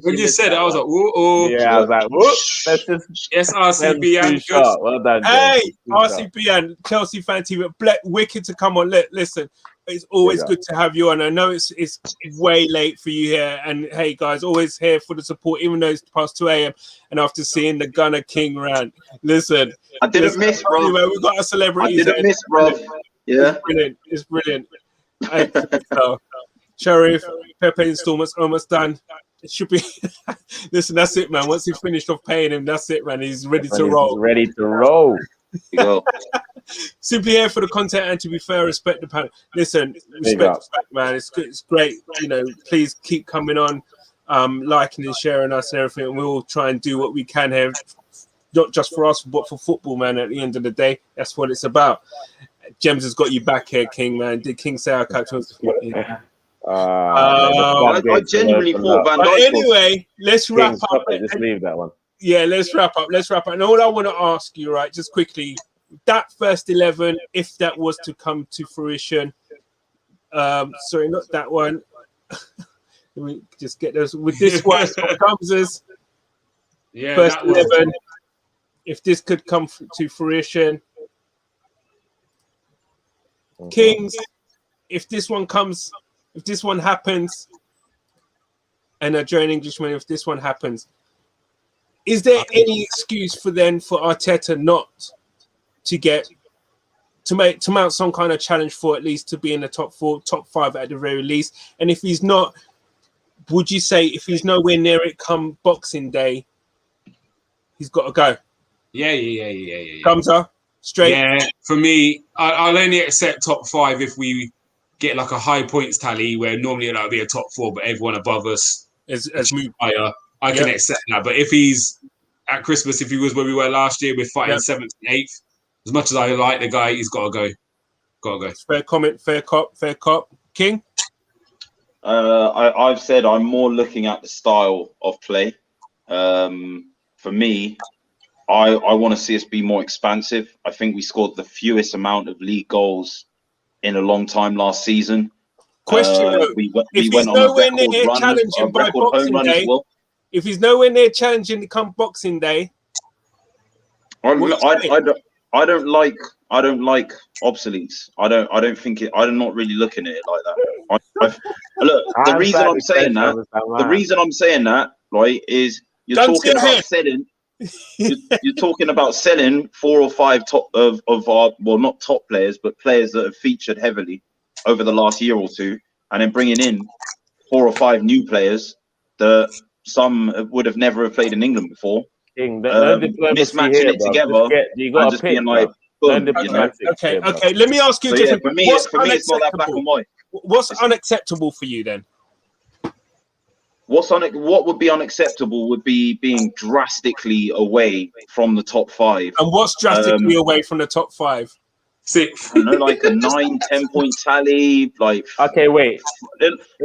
when you said it, I was like, whoa. Yeah, I was like, whoop. Let's just. Yes, RCB and good. Well done. Hey, RCB and Chelsea fan TV. Wicked to come on. Listen. It's always good to have you on. I know it's way late for you here. And hey, guys, always here for the support, even though it's past 2 a.m. And after seeing the Gunner King rant, listen. I didn't miss, bro. Anyway, we've got a celebrity. I didn't miss, bro. Yeah. It's brilliant. So, Sheriff, Pepe installments almost done. It should be. Listen, that's it, man. Once you finished off paying him, that's it, man. He's ready to roll. Ready to roll. Simply here for the content, and to be fair, respect the panel. Listen, respect, man. It's good. It's great. You know, please keep coming on, liking and sharing us and everything. And we'll try and do what we can here, not just for us, but for football, man. At the end of the day, that's what it's about. James has got you back here, King, man. Did King say our catch was? I genuinely thought Van Dijk. But anyway, let's wrap up. Just leave that one. Yeah, let's wrap up. And all I want to ask you, right, just quickly, that first 11, if that was to come to fruition, sorry, not that one. Let me just get those. With this one, comes as first 11, if this could come to fruition. Kings, if this one happens, and a Joe Englishman, if this one happens, is there any excuse for Arteta not to mount some kind of challenge for at least to be in the top 4, top 5 at the very least? And if he's not, would you say if he's nowhere near it come Boxing Day, he's got to go? Yeah. Comes up straight. Yeah, for me, I'll only accept top 5 if we get like a high points tally where normally it'll be a top 4, but everyone above us has moved higher. I can accept that. But if he's at Christmas, if he was where we were last year, we're fighting 7th and 8th. As much as I like the guy, he's got to go. Fair comment, fair cop. King? I've said I'm more looking at the style of play. For me, I want to see us be more expansive. I think we scored the fewest amount of league goals in a long time last season. Question: if he's nowhere near challenging by Boxing Day, if he's nowhere near challenging come Boxing Day, I don't like obsoletes. I don't think it. I'm not really looking at it like that. Look, the reason I'm saying that, right, is you're talking about selling. You're talking about selling 4 or 5 top of our, well, not top players, but players that have featured heavily over the last year or two, and then bringing in 4 or 5 new players that some would have never played in England before. Mismatching it together and just being like, boom, okay. Let me ask you. So, for me, it's not that black and white. What's unacceptable for you then? What would be unacceptable would be being drastically away from the top 5. And what's drastically away from the top 5? 6th. I know, like a 9-10 point tally. Like, okay, wait.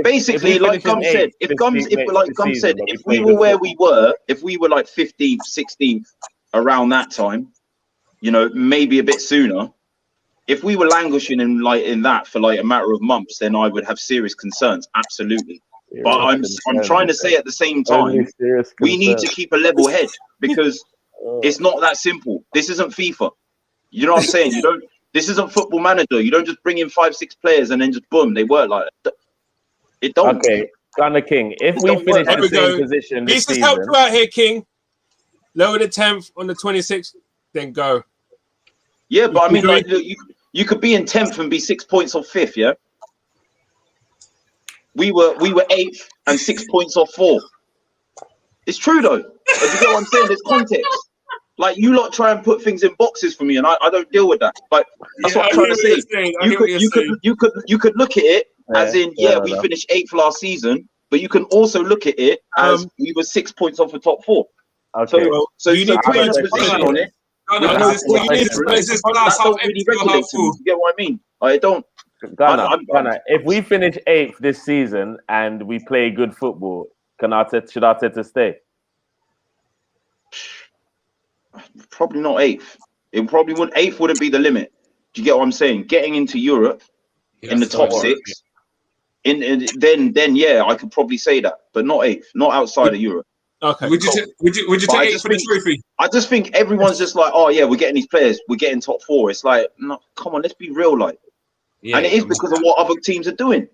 Basically, if like Gum said, if we were where we were, if we were like 15th, 16th around that time, you know, maybe a bit sooner. If we were languishing in that for like a matter of months, then I would have serious concerns. Absolutely. But I'm trying to say at the same time, we need to keep a level head because it's not that simple. This isn't FIFA. You know what I'm saying? This isn't Football Manager. You don't just bring in 5-6 players and then just boom, they work like that. It don't. Okay, Gunner King. If we finish the same position this season, help you out here, King. Lower the 10th on the 26th, then go. Yeah, but I mean, like, you could be in 10th and be 6 points off 5th. Yeah. We were 8th and 6 points off 4th. It's true though. If you get what I'm saying, there's context. Like, you lot try and put things in boxes for me, and I don't deal with that. Like, that's what I'm trying to say. You could look at it as in, we finished 8th last season, but you can also look at it as we were 6 points off the top 4. Okay. So you need putting a position on it. That's not really regular to me. You get what I mean? I don't. Gunner, if we finish 8th this season and we play good football, should Arteta stay? Probably not 8th. It probably would. 8th wouldn't be the limit. Do you get what I'm saying? Getting into Europe in the top 6, then yeah, I could probably say that, but not 8th, not outside of Europe. Okay. Would you take 8th for the trophy? I just think everyone's just like, oh yeah, we're getting these players, we're getting top 4. It's like, no, come on, let's be real, like. Yeah, and it is because of what other teams are doing.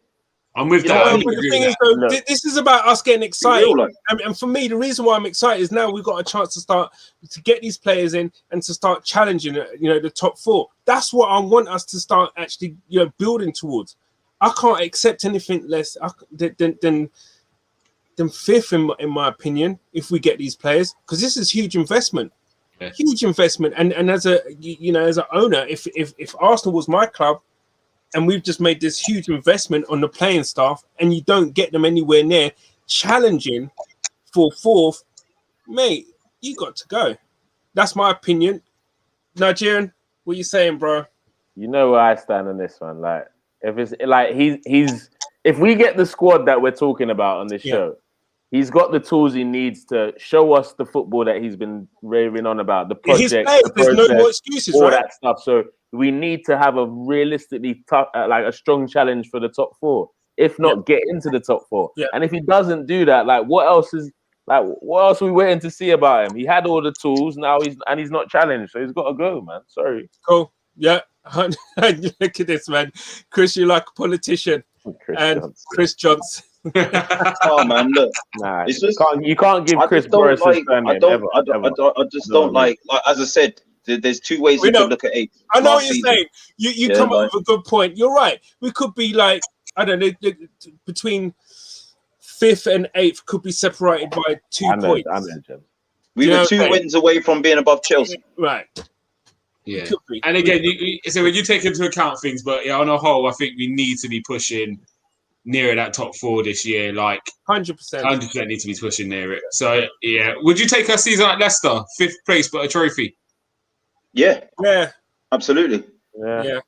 I'm with that. But the thing is, though, this is about us getting excited. And for me, the reason why I'm excited is now we've got a chance to get these players in and to start challenging, the top 4. That's what I want us to start actually, building towards. I can't accept anything less than 5th, in my opinion, if we get these players, because this is huge investment. Yes. Huge investment. And as a as an owner, if Arsenal was my club, and we've just made this huge investment on the playing staff, and you don't get them anywhere near challenging for 4th, mate, you got to go. That's my opinion. Nigerian, what you saying, bro? You know where I stand on this one. Like, if it's like if we get the squad that we're talking about on this show, he's got the tools he needs to show us the football that he's been raving on about, the project, the process, there's no more excuses, all that stuff. So we need to have a realistically tough, like a strong challenge for the top 4. If not, get into the top 4. Yeah. And if he doesn't do that, what else are we waiting to see about him? He had all the tools, now he's not challenged, so he's got to go, man. Sorry. Cool. Yeah. Look at this, man. Chris, you're like a politician. Chris Johnson. Oh man, look. Nah, it's just, you can't give Chris Boris I just don't like as I said, there's 2 ways you could look at 8th. I know what you're saying. You come up with a good point. You're right. We could be like, I don't know, between 5th and 8th could be separated by 2 points. We were 2 wins away from being above Chelsea. Right. Yeah. And again, so when you take into account things, but on a whole, I think we need to be pushing nearer that top 4 this year. Like 100% need to be pushing near it. So yeah, would you take a season like Leicester, 5th place but a trophy? Yeah, absolutely. Yeah.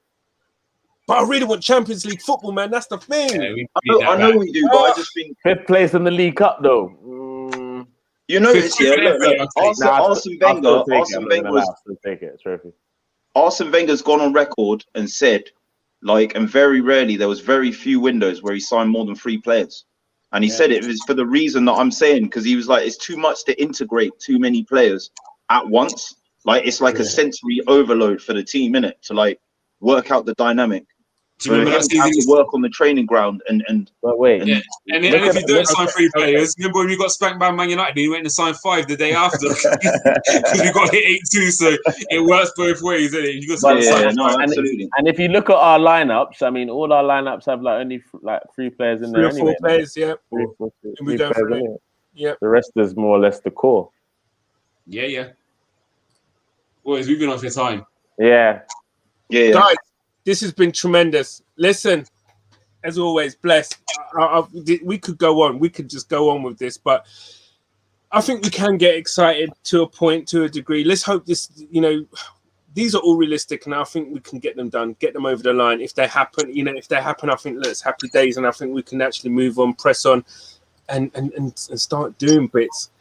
But I really want Champions League football, man. That's the thing. Yeah, I know we do, but I just think 5th place in the League Cup, though. You know, Arsene Wenger's gone on record and said, and very rarely, there was very few windows where he signed more than 3 players. And he said it was for the reason that I'm saying, because he was like, it's too much to integrate too many players at once. Like, it's like a sensory overload for the team, innit? To work out the dynamic. Do you remember that season? To work on the training ground and but wait. And if you don't sign 3 players, remember when we got spanked by Man United, he went to sign 5 the day after because we got hit 8-2. So it works both ways, isn't it? You got to sign 5. Absolutely. And if you look at our lineups, I mean, all our lineups have only 3 players in there. 3 or 4 players, yeah. 3 or 4 we go for it. Yeah. The rest is more or less the core. Yeah. Boys, we've been on for time. Yeah. Guys, this has been tremendous. Listen, as always, blessed. We could go on. We could just go on with this, but I think we can get excited to a point, to a degree. Let's hope this, these are all realistic, and I think we can get them done, get them over the line. If they happen, I think that's happy days, and I think we can actually move on, press on, and start doing bits.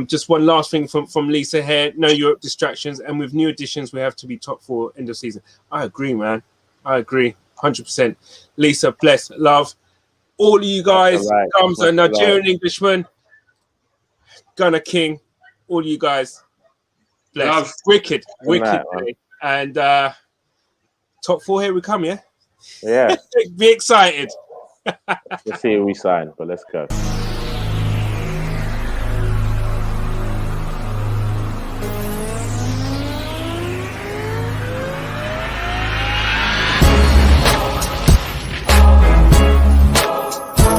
Just one last thing from Lisa here. No Europe distractions, and with new additions, we have to be top 4 end of season. I agree, man. I agree, 100%. Lisa, bless, love, all of you guys. Right. Comes a Nigerian Englishman, Gunner King, all you guys. Bless. Love. Wicked Right, day. And top 4, here we come, yeah? Yeah. Be excited. Let's see who we sign, but let's go.